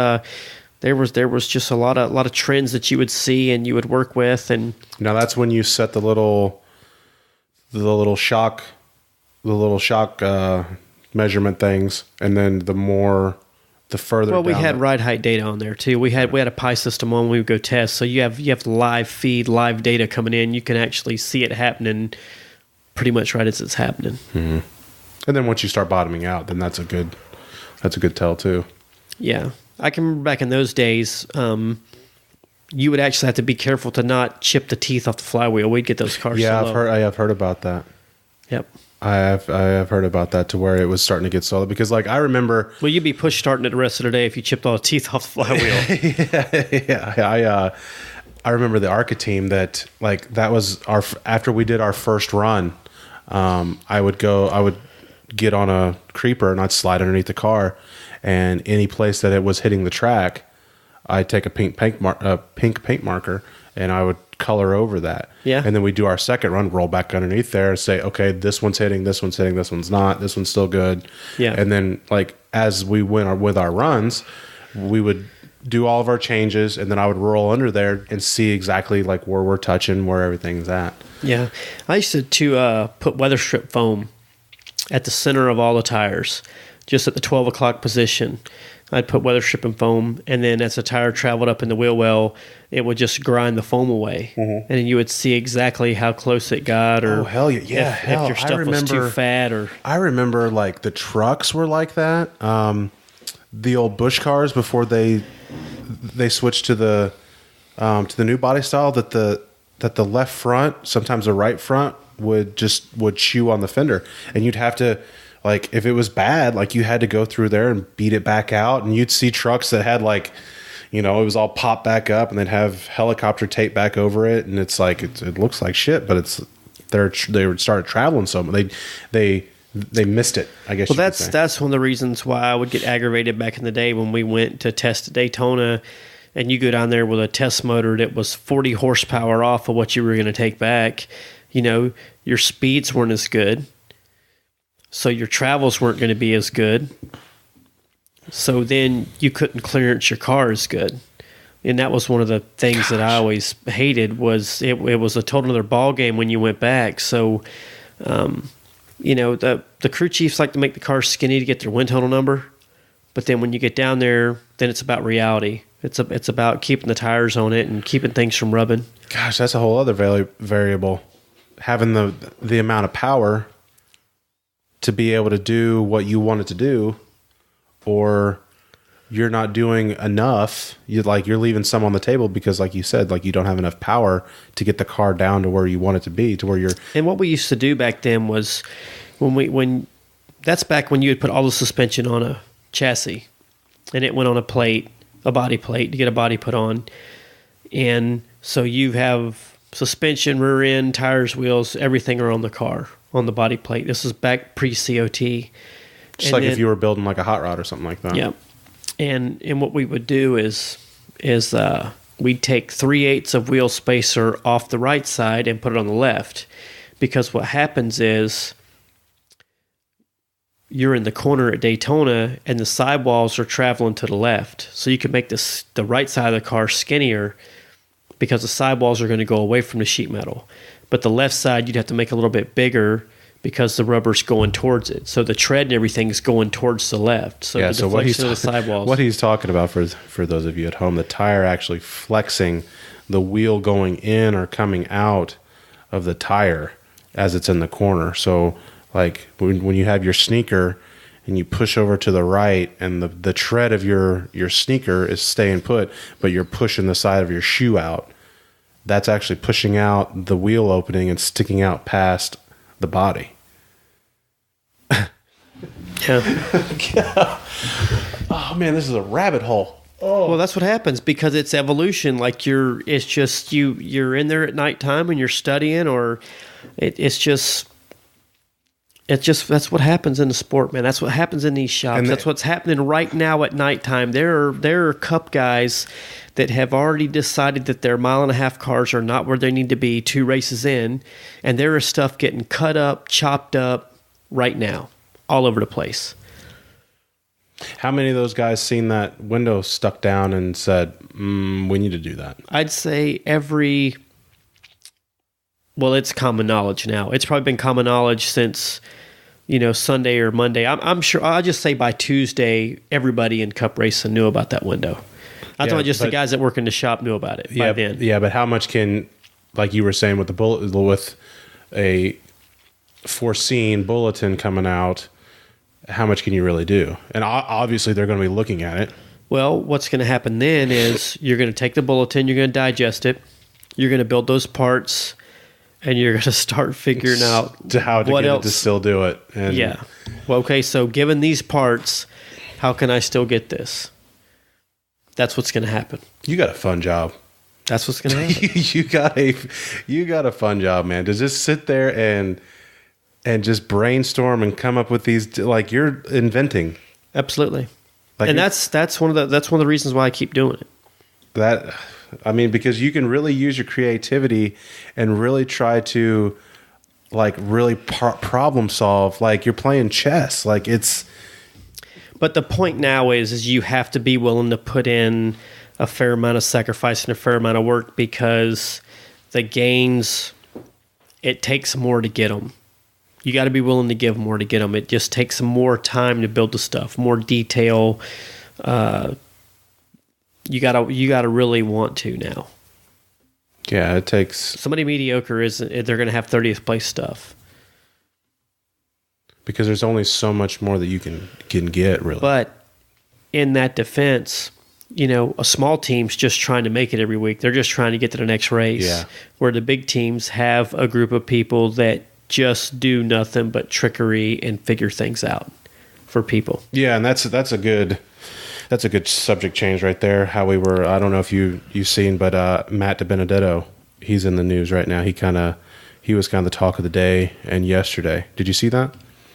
There was just a lot of trends that you would see and you would work with, and now that's when you set the little shock measurement things, and then the further. Well, we had ride height data on there too. We had a PI system on. We would go test, so you have live feed, live data coming in. You can actually see it happening, pretty much right as it's happening. Mm-hmm. And then once you start bottoming out, then that's a good tell too. Yeah. I can remember back in those days, you would actually have to be careful to not chip the teeth off the flywheel. We'd get those cars. Yeah, so I have heard about that. Yep, I have heard about that to where it was starting to get solid because, like, I remember. Well, you'd be push starting it the rest of the day if you chipped all the teeth off the flywheel. Yeah. I remember the ARCA team that, like, that was after we did our first run. I would get on a creeper and I'd slide underneath the car. And any place that it was hitting the track, I'd take a pink paint marker and I would color over that. Yeah. And then we do our second run, roll back underneath there and say, okay, this one's hitting, this one's not, this one's still good. Yeah. And then, like, as we went with our runs, we would do all of our changes, and then I would roll under there and see exactly, like, where we're touching, where everything's at. Yeah. I used to put weather strip foam at the center of all the tires, just at the 12 o'clock position. I'd put weather strip and foam, and then as the tire traveled up in the wheel well, it would just grind the foam away. Mm-hmm. And then you would see exactly how close it got, or hell yeah. If your stuff was too fat. Or I remember, like, the trucks were like that. The old Bush cars before they switched to the new body style, that the left front, sometimes the right front, would chew on the fender, and you'd have to, like, if it was bad, like, you had to go through there and beat it back out. And you'd see trucks that had, like, it was all popped back up, and they'd have helicopter tape back over it, and it's like it looks like shit, but they started traveling so much. They missed it, I guess. Well, that's one of the reasons why I would get aggravated back in the day when we went to test at Daytona, and you go down there with a test motor that was 40 horsepower off of what you were going to take back. Your speeds weren't as good, so your travels weren't going to be as good. So then you couldn't clearance your car as good. And that was one of the things that I always hated, was it was a total other ball game when you went back. So, the crew chiefs like to make the car skinny to get their wind tunnel number. But then when you get down there, then it's about reality. It's about keeping the tires on it and keeping things from rubbing. Gosh, that's a whole other variable. Having the amount of power to be able to do what you want it to do, or you're not doing enough. You're leaving some on the table because, like you said, like you don't have enough power to get the car down to where you want it to be, to where you're. And what we used to do back then was that's back when you would put all the suspension on a chassis, and it went on a body plate to get a body put on, and so you have suspension, rear end, tires, wheels, everything are on the car, on the body plate. This is back pre-COT. Just like if you were building like a hot rod or something like that. Yeah. And what we would do is we'd take 3/8 of wheel spacer off the right side and put it on the left. Because what happens is you're in the corner at Daytona and the sidewalls are traveling to the left. So you can make the right side of the car skinnier because the sidewalls are going to go away from the sheet metal. But the left side, you'd have to make a little bit bigger because the rubber's going towards it. So the tread and everything is going towards the left. So the deflection of the sidewalls. What he's talking about for those of you at home, the tire actually flexing the wheel going in or coming out of the tire as it's in the corner. So like when you have your sneaker and you push over to the right and the tread of your sneaker is staying put, but you're pushing the side of your shoe out, that's actually pushing out the wheel opening and sticking out past the body. Yeah. Oh man, this is a rabbit hole. Oh. Well, that's what happens because it's evolution. Like you're in there at nighttime and you're studying, or that's what happens in the sport, man. That's what happens in these shops. That's what's happening right now at nighttime. There are cup guys that have already decided that their 1.5-mile cars are not where they need to be 2 races in, and there is stuff getting cut up, chopped up right now, all over the place. How many of those guys seen that window stuck down and said, we need to do that? I'd say it's common knowledge now. It's probably been common knowledge since, Sunday or Monday. I'm sure, I'll just say by Tuesday, everybody in Cup racing knew about that window. I thought just the guys that work in the shop knew about it by then. Yeah, but how much can, like you were saying with with a foreseen bulletin coming out, how much can you really do? And obviously they're going to be looking at it. Well, what's going to happen then is you're going to take the bulletin, you're going to digest it, you're going to build those parts, and you're going to start figuring out how to get it to still do it. And yeah. Well, okay, so given these parts, how can I still get this? That's what's going to happen. You got a fun job. That's what's going to happen. you got a fun job, man. To just sit there and just brainstorm and come up with these, like you're inventing. Absolutely. And that's one of the reasons why I keep doing it. Because you can really use your creativity and really try to really problem solve, like you're playing chess. But the point now is you have to be willing to put in a fair amount of sacrifice and a fair amount of work, because the gains, it takes more to get them. You got to be willing to give more to get them. It just takes more time to build the stuff, more detail. You gotta really want to now. Yeah, it takes somebody mediocre they're going to have 30th place stuff. Because there's only so much more that you can get, really. But in that defense, a small team's just trying to make it every week. They're just trying to get to the next race. Yeah. Where the big teams have a group of people that just do nothing but trickery and figure things out for people. Yeah, and that's a good subject change right there. How we were, I don't know if you've seen, but Matt DiBenedetto, he's in the news right now. He was kind of the talk of the day and yesterday. Did you see that?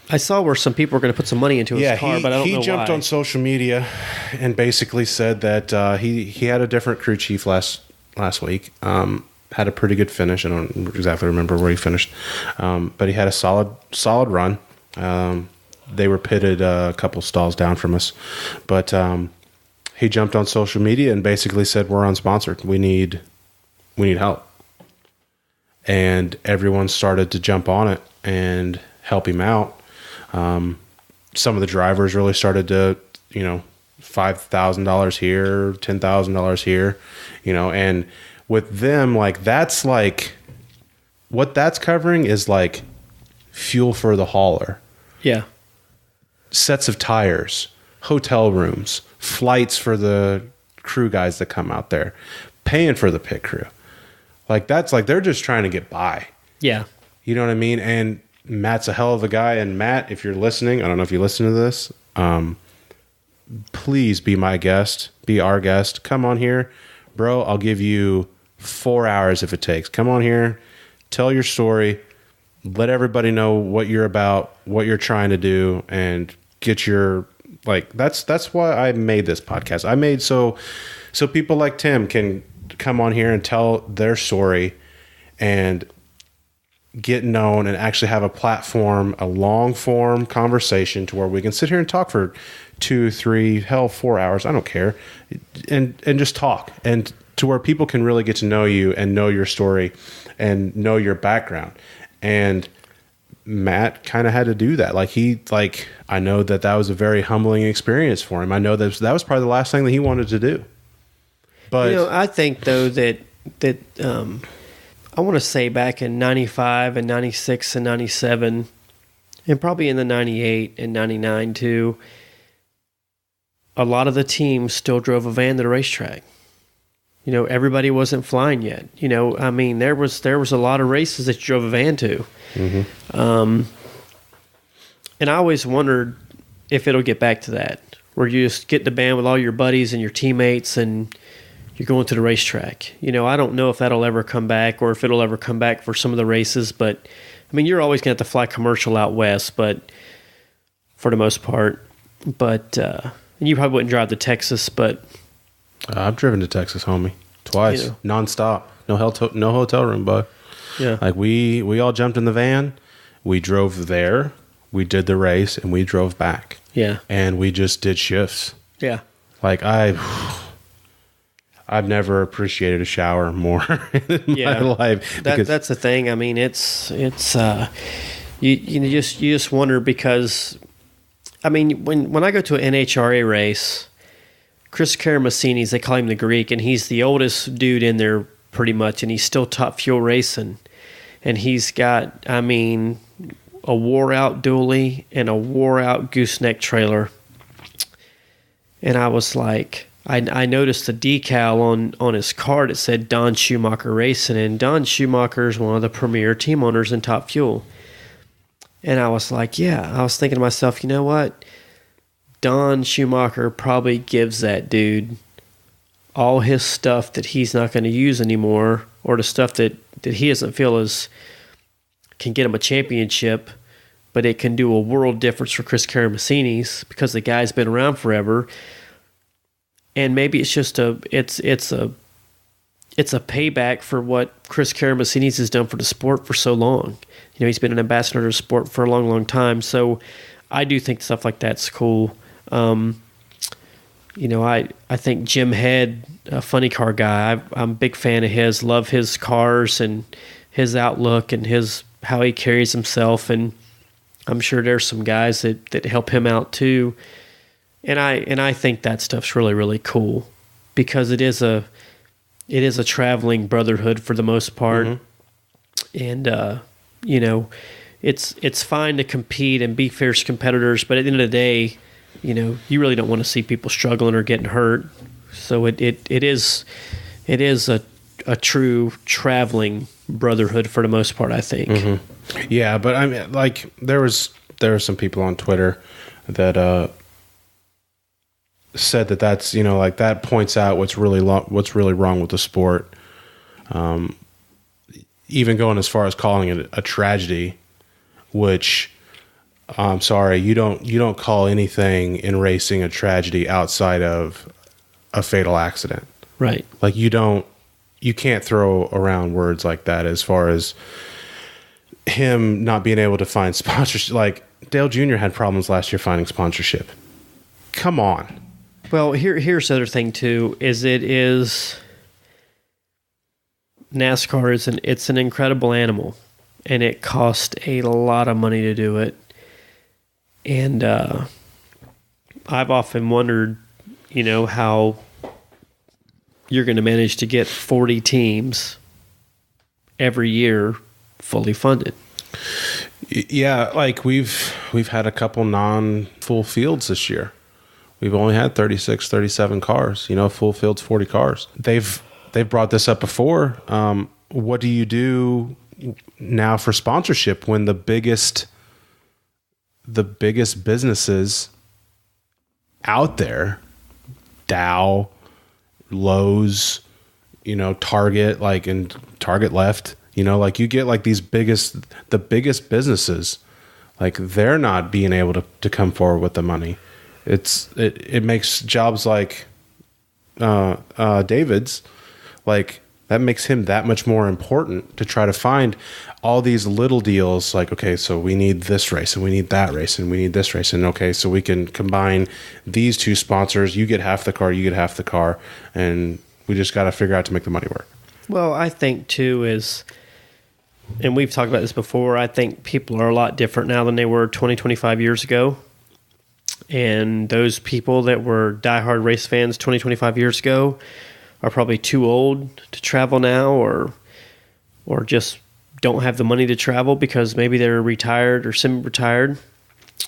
I saw where some people were going to put some money into his car, but I don't know why. He jumped on social media and basically said that he had a different crew chief last week. Had a pretty good finish. I don't exactly remember where he finished, but he had a solid run. They were pitted a couple stalls down from us, but he jumped on social media and basically said, "We're unsponsored. We need help." And everyone started to jump on it and help him out. Some of the drivers really started to, $5,000 here, $10,000 here, and with them, that's what that's covering is fuel for the hauler. Yeah. Sets of tires, hotel rooms, flights for the crew guys that come out there, paying for the pit crew. Like, that's like, they're just trying to get by. Yeah. You know what I mean? And Matt's a hell of a guy. And Matt, if you're listening, I don't know if you listen to this, please be my guest, be our guest. Come on here, bro. I'll give you 4 hours if it takes. Come on here, tell your story, let everybody know what you're about, what you're trying to do, and get your, like, that's why I made this podcast. I made so people like Tim can come on here and tell their story and get known and actually have a platform, a long form conversation to where we can sit here and talk for 2, 3, hell, 4 hours. I don't care. And just talk, and to where people can really get to know you and know your story and know your background. And Matt kind of had to do that. Like, I know that was a very humbling experience for him. I know that was probably the last thing that he wanted to do. But I think though that I want to say back in 95 and 96 and 97 and probably in the 98 and 99 too, a lot of the teams still drove a van to the racetrack. Everybody wasn't flying yet. I mean, there was a lot of races that you drove a van to. Mm-hmm. And I always wondered if it'll get back to that, where you just get in the van with all your buddies and your teammates and you're going to the racetrack. I don't know if that'll ever come back or if it'll ever come back for some of the races, but I mean, you're always going to have to fly commercial out west, but for the most part, and you probably wouldn't drive to Texas, but I've driven to Texas, homie, twice, nonstop, no hotel room, bud. Yeah, like we all jumped in the van, we drove there, we did the race, and we drove back. Yeah, and we just did shifts. Yeah, like I've never appreciated a shower more in my life. That's the thing. I mean, it's you just wonder, because I mean, when I go to an NHRA race, Chris Karamessinis, they call him the Greek, and he's the oldest dude in there pretty much, and he's still top fuel racing. And he's got, I mean, a wore-out dually and a wore-out gooseneck trailer. And I was like, I noticed the decal on his car that said Don Schumacher Racing, and Don Schumacher is one of the premier team owners in Top Fuel. And I was like, I was thinking to myself, you know what? Don Schumacher probably gives that dude all his stuff that he's not going to use anymore, or the stuff that he doesn't feel can get him a championship, but it can do a world difference for Chris Karamessinis because the guy's been around forever. And maybe it's just it's a payback for what Chris Karamessinis has done for the sport for so long. He's been an ambassador to the sport for a long, long time. So I do think stuff like that's cool. I think Jim Head, a funny car guy, I'm a big fan of his, love his cars and his outlook and how he carries himself. And I'm sure there's some guys that help him out too. And I think that stuff's really, really cool, because it is a traveling brotherhood for the most part. Mm-hmm. And, it's fine to compete and be fierce competitors, but at the end of the day, you really don't want to see people struggling or getting hurt. So it is a true traveling brotherhood for the most part, I think. Mm-hmm. Yeah, but I mean, like, there were some people on Twitter that said that's like that points out what's really wrong with the sport. Even going as far as calling it a tragedy, which I'm sorry, you don't call anything in racing a tragedy outside of a fatal accident. Right. Like, you can't throw around words like that as far as him not being able to find sponsorship. Like, Dale Jr. had problems last year finding sponsorship. Come on. Well, here's the other thing too, is NASCAR it's an incredible animal, and it costs a lot of money to do it. And I've often wondered, how you're going to manage to get 40 teams every year fully funded. Yeah, like we've had a couple non-full fields this year. We've only had 36, 37 cars. Full fields, 40 cars. They've brought this up before. What do you do now for sponsorship when the biggest businesses out there, Dow, Lowe's, Target, and Target left, you get like the biggest businesses, like they're not being able to come forward with the money. It makes jobs like David's, like that makes him that much more important to try to find all these little deals. Like, okay, so we need this race and we need that race and we need this race. And okay, so we can combine these two sponsors. You get half the car, you get half the car. And we just got to figure out to make the money work. Well, I think too and we've talked about this before, I think people are a lot different now than they were 20, 25 years ago. And those people that were diehard race fans 20, 25 years ago are probably too old to travel now, or just don't have the money to travel because maybe they're retired or semi-retired,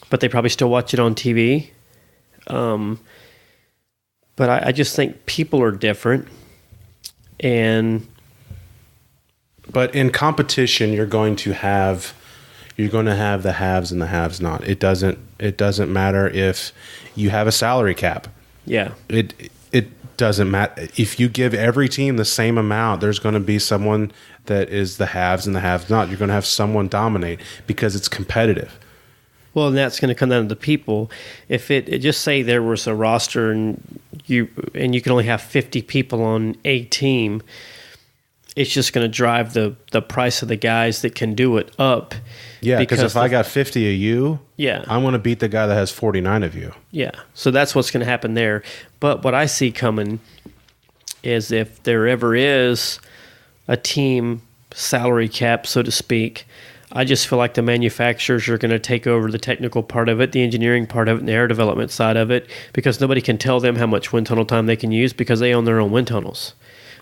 but they probably still watch it on TV. But I just think people are different. But in competition, you're going to have the haves and the haves not. It doesn't matter if you have a salary cap. Yeah. It doesn't matter. If you give every team the same amount, there's going to be someone that is the haves and the haves not. You're going to have someone dominate because it's competitive. Well, and that's going to come down to the people. If it just say there was a roster and you can only have 50 people on a team, it's just going to drive the price of the guys that can do it up. Yeah, because if I got 50 of you, I'm going to beat the guy that has 49 of you. Yeah, so that's what's going to happen there. But what I see coming is if there ever is a team salary cap, so to speak, I just feel like the manufacturers are going to take over the technical part of it, the engineering part of it, and the air development side of it, because nobody can tell them how much wind tunnel time they can use because they own their own wind tunnels.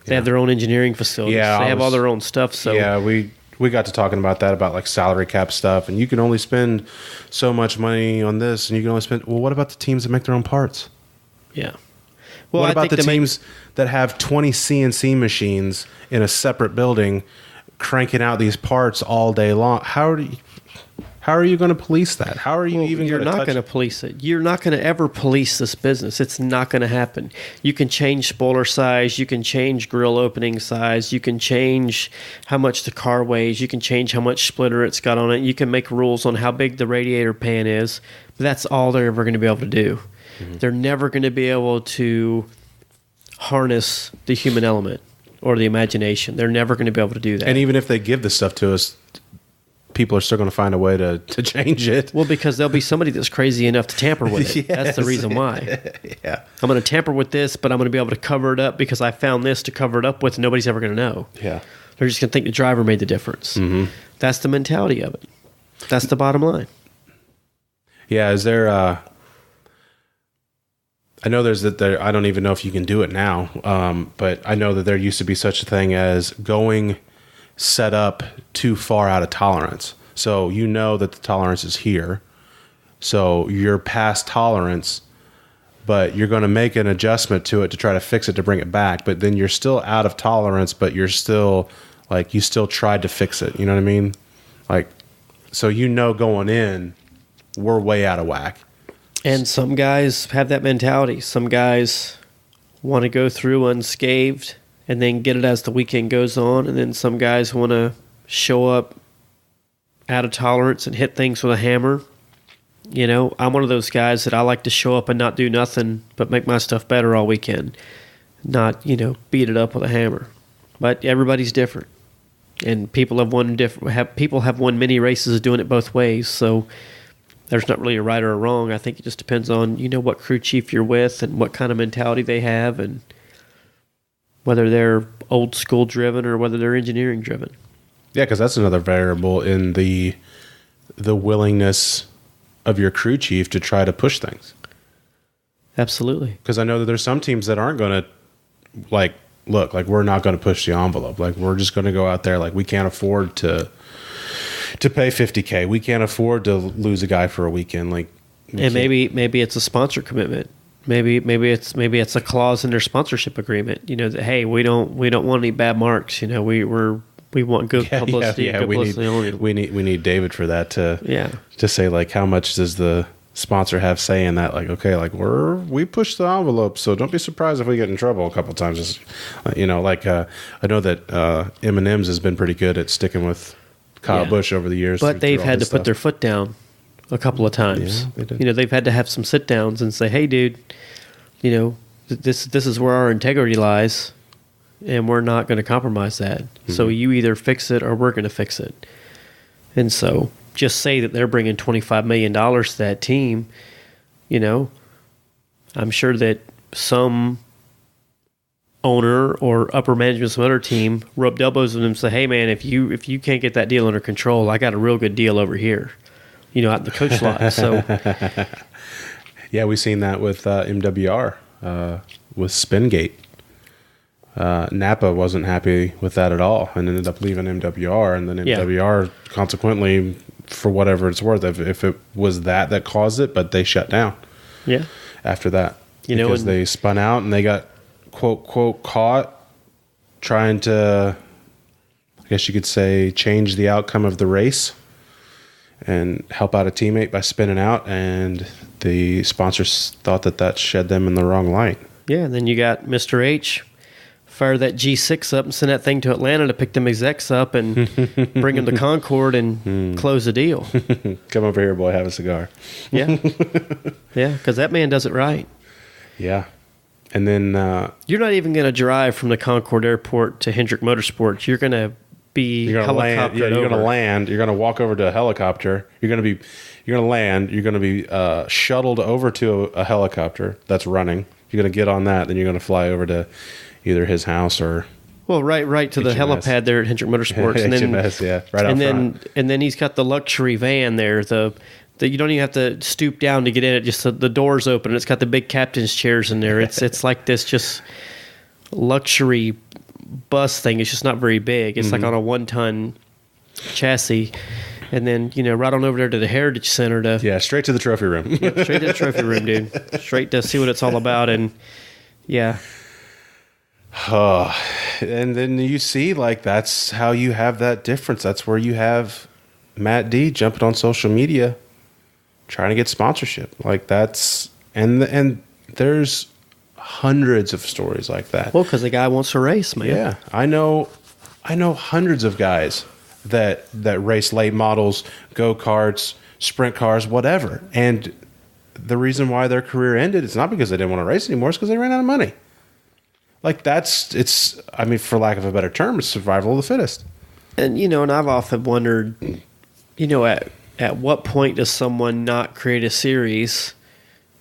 They have their own engineering facilities. Yeah, they have all their own stuff. So yeah, we got to talking about that, about like salary cap stuff, and you can only spend so much money on this, and you can only spend. Well, what about the teams that make their own parts? Yeah. Well, what about the teams that have 20 CNC machines in a separate building, cranking out these parts all day long? How are you going to police that? How are you even going to touch it? You're not going to police it. You're not going to ever police this business. It's not going to happen. You can change spoiler size. You can change grill opening size. You can change how much the car weighs. You can change how much splitter it's got on it. You can make rules on how big the radiator pan is. But that's all they're ever going to be able to do. Mm-hmm. They're never going to be able to harness the human element or the imagination. They're never going to be able to do that. And even if they give this stuff to us, people are still going to find a way to change it. Well, because there'll be somebody that's crazy enough to tamper with it. Yes. That's the reason why. Yeah. I'm going to tamper with this, but I'm going to be able to cover it up because I found this to cover it up with, and nobody's ever going to know. Yeah. They're just going to think the driver made the difference. Mm-hmm. That's the mentality of it. That's the bottom line. Yeah. Is there I know I don't even know if you can do it now, but I know that there used to be such a thing as going set up too far out of tolerance. So you know that the tolerance is here. So you're past tolerance, but you're going to make an adjustment to it to try to fix it to bring it back. But then you're still out of tolerance, but you're still like, you still tried to fix it. You know what I mean? Like, so going in, we're way out of whack. And some guys have that mentality. Some guys want to go through unscathed and then get it as the weekend goes on. And then some guys want to show up out of tolerance and hit things with a hammer. You know, I'm one of those guys that I like to show up and not do nothing but make my stuff better all weekend. Not, beat it up with a hammer. But everybody's different. And people have won many races doing it both ways. So there's not really a right or a wrong. I think it just depends on, what crew chief you're with and what kind of mentality they have and whether they're old school driven or whether they're engineering driven. Yeah, because that's another variable in the willingness of your crew chief to try to push things. Absolutely. Because I know that there's some teams that aren't going to, we're not going to push the envelope. Like, we're just going to go out there. Like, we can't afford to to pay $50K. We can't afford to lose a guy for a weekend. Like, and maybe it's a sponsor commitment. Maybe it's a clause in their sponsorship agreement. You know that, hey, we don't want any bad marks. You know, we want good publicity. Yeah, good publicity only. we need David for that to say, like, how much does the sponsor have say in that? Like, okay, like we push the envelope, so don't be surprised if we get in trouble a couple times. Just, you know, like I know that M&M's has been pretty good at sticking with Kyle Busch over the years, but they've had to put their foot down a couple of times. Yeah, they did. You know, they've had to have some sit downs and say, hey, dude, you know, this is where our integrity lies, and we're not going to compromise that. Mm-hmm. So you either fix it or we're going to fix it. And so just say that they're bringing $25 million to that team, you know, I'm sure that some owner or upper management of some other team rubbed elbows with them and say, hey, man, if you can't get that deal under control, I got a real good deal over here, you know, out in the coach lot. So, yeah, we've seen that with MWR, with Spingate. Napa wasn't happy with that at all and ended up leaving MWR, and then MWR consequently, for whatever it's worth, if it was that caused it, but they shut down. Yeah. After that, because they spun out and they got quote caught trying to, I guess you could say, change the outcome of the race and help out a teammate by spinning out, and the sponsors thought that shed them in the wrong light. Yeah, and then you got Mr. H fire that G6 up and send that thing to Atlanta to pick them execs up and bring them to Concord and close the deal. Come over here, boy, have a cigar. Yeah. Yeah, because that man does it right. Yeah. And then you're not even going to drive from the Concord Airport to Hendrick Motorsports. You're going to be helicoptered You're going to over. land. You're going to walk over to a helicopter. You're going to land. You're going to be shuttled over to a helicopter that's running. You're going to get on that. Then you're going to fly over to either his house or right to the helipad there at Hendrick Motorsports, and then HMS, right out front. And then he's got the luxury van there. The you don't even have to stoop down to get in it. Just the doors open, and it's got the big captain's chairs in there. It's like this just luxury bus thing. It's just not very big. It's like on a 1-ton chassis. And then, you know, right on over there to the Heritage Center to straight to the trophy room. Yep, straight to the trophy room, dude. Straight to see what it's all about. And yeah. And then you see, like, that's how you have that difference. That's where you have Matt D jumping on social media trying to get sponsorship. Like, that's and there's hundreds of stories like that. Well, because the guy wants to race, man. Yeah, I know hundreds of guys that race late models, go-karts, sprint cars, whatever. And the reason why their career ended is not because they didn't want to race anymore, it's because they ran out of money. Like, I mean, for lack of a better term, it's survival of the fittest. And, you know, and I've often wondered, you know, at what point does someone not create a series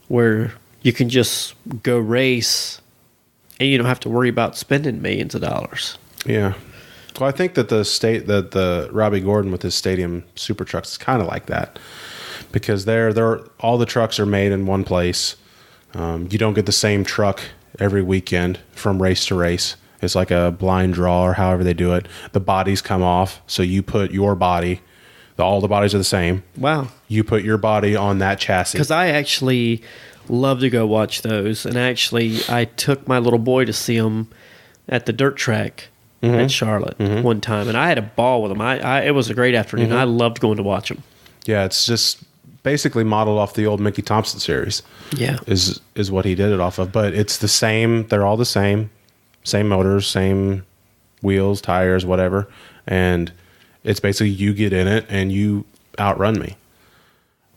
where you can just go race and you don't have to worry about spending millions of dollars? Yeah. Well, I think that the Robbie Gordon with his stadium super trucks is kind of like that, because they're all the trucks are made in one place. You don't get the same truck every weekend from race to race. It's like a blind draw, or however they do it. The bodies come off, so you put your body. All the bodies are the same. Wow. You put your body on that chassis. Because I actually love to go watch those, and actually I took my little boy to see them at the dirt track at Charlotte one time, and I had a ball with them. It was a great afternoon. I loved going to watch them. Yeah, it's just basically modeled off the old Mickey Thompson series. Yeah, is what he did it off of. But it's the same. They're all the same motors, same wheels, tires, whatever. And it's basically you get in it and you outrun me.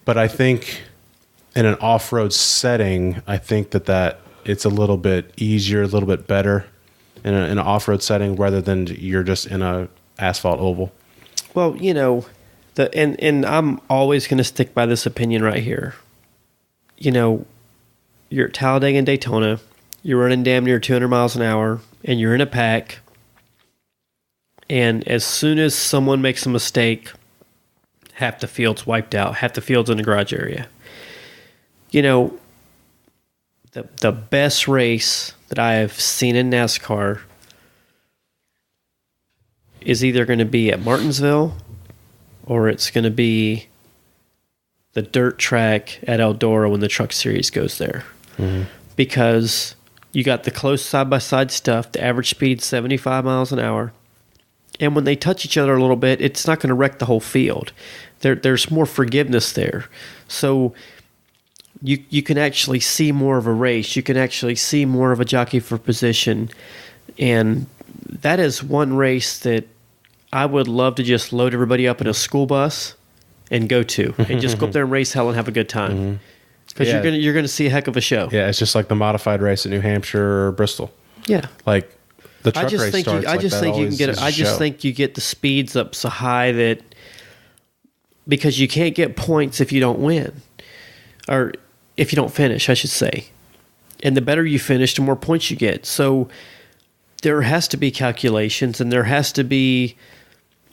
But I think in an off-road setting, I think that it's a little bit easier, a little bit better in an off-road setting rather than you're just in a asphalt oval. Well, you know, and I'm always going to stick by this opinion right here. You know, you're at Talladega and Daytona, you're running damn near 200 miles an hour, and you're in a pack, and as soon as someone makes a mistake, half the field's wiped out, half the field's in the garage area. You know, the best race that I have seen in NASCAR is either going to be at Martinsville or it's going to be the dirt track at Eldora when the Truck Series goes there. Mm-hmm. Because you got the close side-by-side stuff, the average speed 75 miles an hour. And when they touch each other a little bit, it's not going to wreck the whole field. There's more forgiveness there. So you can actually see more of a race. You can actually see more of a jockey for position. And that is one race that I would love to just load everybody up in a school bus and go to. And just go up there and race hell and have a good time. Mm-hmm. Because you're gonna see a heck of a show. Yeah, it's just like the modified race at New Hampshire or Bristol. Yeah, like the truck race starts. I just think you can get. I just think you get the speeds up so high that because you can't get points if you don't win, or if you don't finish, I should say. And the better you finish, the more points you get. So there has to be calculations, and there has to be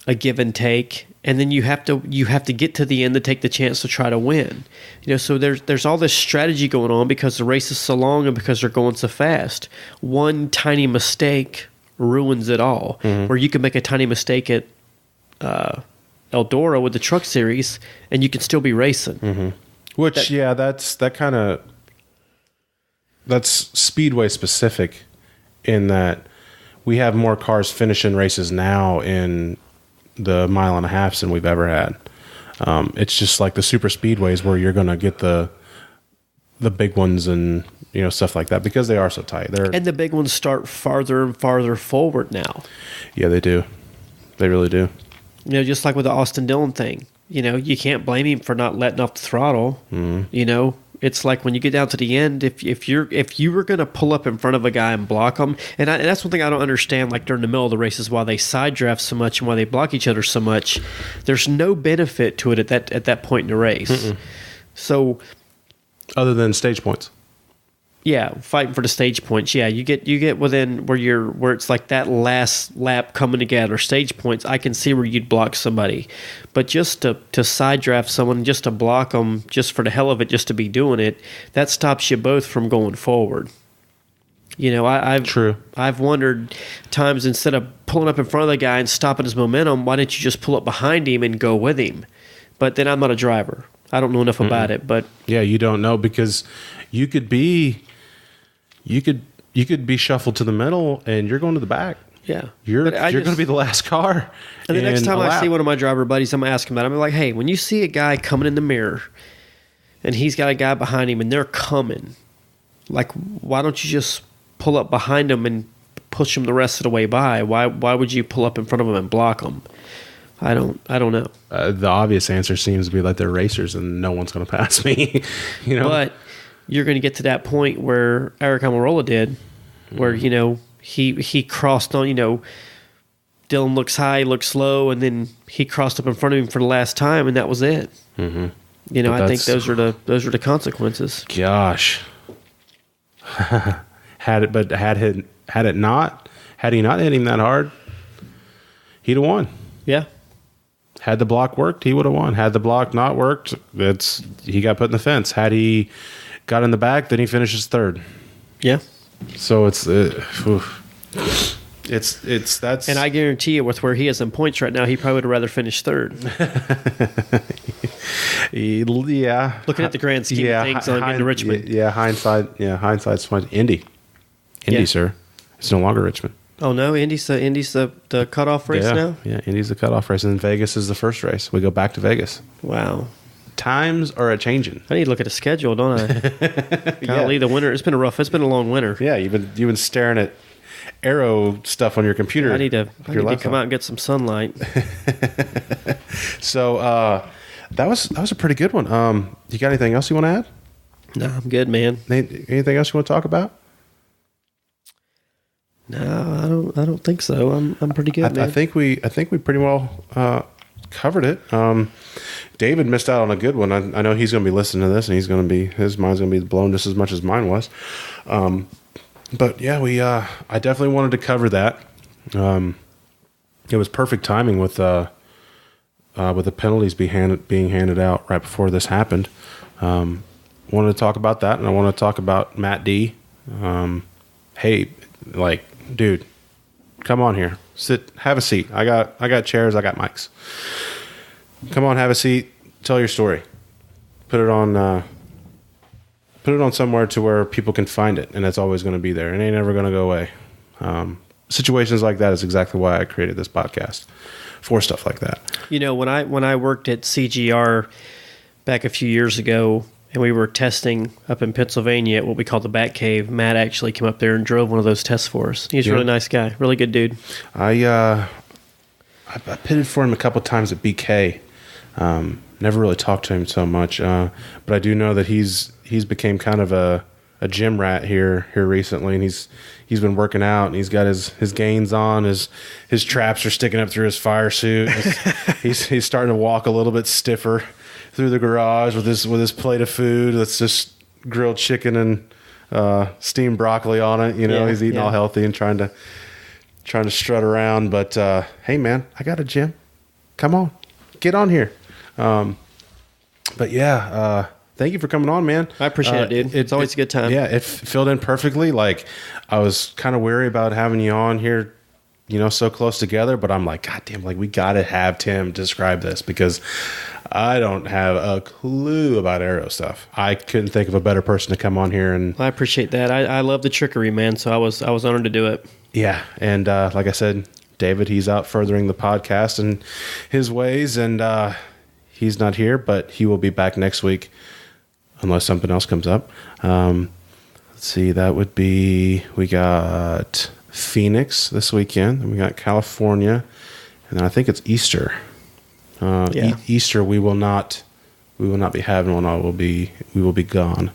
a give and take. And then you have to get to the end to take the chance to try to win. So there's all this strategy going on because the race is so long and because they're going so fast. One tiny mistake ruins it all. Mm-hmm. Where you can make a tiny mistake at Eldora with the Truck Series and you can still be racing. Mm-hmm. Which that's speedway specific in that we have more cars finishing races now in the 1.5 miles than we've ever had. It's just like the super speedways where you're going to get the big ones and stuff like that because they are so tight. And the big ones start farther and farther forward now. Yeah, they do. They really do. Just like with the Austin Dillon thing. You can't blame him for not letting off the throttle. Mm-hmm. It's like when you get down to the end, if you were going to pull up in front of a guy and block them, and that's one thing I don't understand, like during the middle of the races, why they side draft so much and why they block each other so much. There's no benefit to it at that point in the race. Mm-mm. So, other than stage points. Yeah, fighting for the stage points. Yeah, you get within where it's like that last lap coming together, stage points. I can see where you'd block somebody, but just to side draft someone, just to block them, just for the hell of it, just to be doing it, that stops you both from going forward. I've wondered times instead of pulling up in front of the guy and stopping his momentum, why didn't you just pull up behind him and go with him? But then I'm not a driver. I don't know enough about it. But yeah, you don't know because you could be shuffled to the middle and you're going to the back. Yeah. You're going to be the last car. And the next time I see one of my driver buddies, I'm going to ask him that. I'm like, hey, when you see a guy coming in the mirror and he's got a guy behind him and they're coming, like, why don't you just pull up behind them and push them the rest of the way by? Why would you pull up in front of them and block them? I don't know. The obvious answer seems to be like they're racers and no one's going to pass me. But you're going to get to that point where Eric Almirola did, where he crossed on. Dylan looks high, looks low, and then he crossed up in front of him for the last time, and that was it. Mm-hmm. I think those are the consequences. Gosh, had he not hit him that hard, he'd have won. Yeah. Had the block worked, he would have won. Had the block not worked, he got put in the fence. Had he got in the back, then he finishes third. Yeah. So it's that's. And I guarantee you, with where he is in points right now, he probably would rather finish third. Yeah. Looking at the grand scheme of things in Richmond. Yeah, hindsight's fine. Indy, sir. It's no longer Richmond. Oh no, Indy's the cutoff race now? Yeah, Indy's the cutoff race, and Vegas is the first race. We go back to Vegas. Wow. Times are a-changing. I need to look at a schedule, don't I? Golly, the winter. It's been a long winter. Yeah, you've been staring at arrow stuff on your computer. Yeah, I need to come out and get some sunlight. So that was a pretty good one. You got anything else you want to add? No, I'm good, man. Anything else you want to talk about? No, I don't think so. I'm pretty good, man. I think we pretty well covered it. David missed out on a good one. I know he's going to be listening to this, and his mind's going to be blown just as much as mine was. But yeah, I definitely wanted to cover that. It was perfect timing with the penalties being handed out right before this happened. Wanted to talk about that, and I want to talk about Matt D. Hey, dude, come on here, sit, have a seat. I got chairs, I got mics. Come on, have a seat. Tell your story. Put it on somewhere to where people can find it, and it's always going to be there. It ain't ever going to go away. Situations like that is exactly why I created this podcast, for stuff like that. You know, when I worked at CGR back a few years ago, and we were testing up in Pennsylvania at what we call the Bat Cave, Matt actually came up there and drove one of those tests for us. He's a really nice guy, really good dude. I pitted for him a couple times at BK. Never really talked to him so much, but I do know that he's became kind of a gym rat here recently, and he's been working out, and he's got his gains on, his traps are sticking up through his fire suit. He's starting to walk a little bit stiffer through the garage with his plate of food that's just grilled chicken and steamed broccoli on it. You know, he's eating all healthy and trying to strut around. But hey, man, I got a gym. Come on, get on here. But yeah, thank you for coming on, man. I appreciate it, dude. It's always a good time. Yeah, it filled in perfectly. Like, I was kind of wary about having you on here, you know, so close together, but I'm like, God damn, like, we got to have Tim describe this, because I don't have a clue about aero stuff. I couldn't think of a better person to come on here. And I appreciate that. I love the trickery, man. So I was honored to do it. Yeah. And like I said, David, he's out furthering the podcast and his ways, and he's not here, but he will be back next week unless something else comes up. Let's see, that would be, we got Phoenix this weekend, and we got California, and then I think it's Easter. Easter we will not be having one. We will be gone.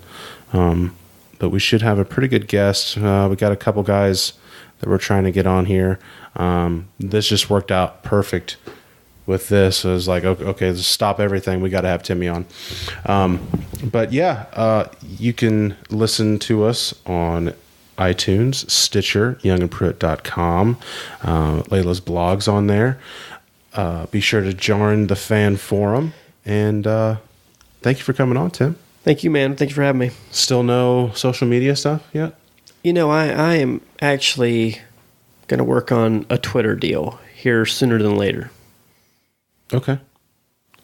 But we should have a pretty good guest. We got a couple guys that we're trying to get on here. This just worked out perfect with this. It was like, okay, let's stop everything. We got to have Timmy on. But yeah, you can listen to us on iTunes, Stitcher, youngandpruitt.com. Layla's blog's on there. Be sure to join the fan forum. And thank you for coming on, Tim. Thank you, man. Thank you for having me. Still no social media stuff yet? You know, I am actually going to work on a Twitter deal here sooner than later. Okay.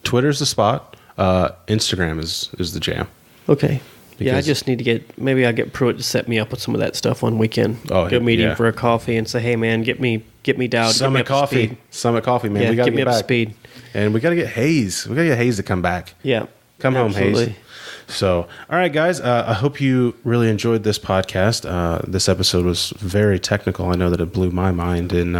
Twitter's the spot. Instagram is the jam. Okay. Yeah, I just need to maybe I'll get Pruitt to set me up with some of that stuff one weekend. Oh, go meet him for a coffee and say, hey, man, get me down. Summit Coffee, man. Yeah, we got to get me up to speed. And we got to get Hayes. We got to get Hayes to come back. Yeah. Come absolutely. home, Hayes. So, all right, guys. I hope you really enjoyed this podcast. This episode was very technical. I know that it blew my mind in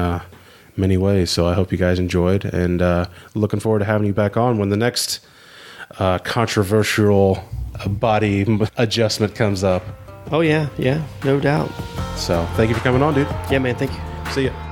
many ways. So I hope you guys enjoyed, and looking forward to having you back on when the next controversial body adjustment comes up. Oh, yeah, no doubt. So thank you for coming on, dude. Yeah, man, thank you. See ya.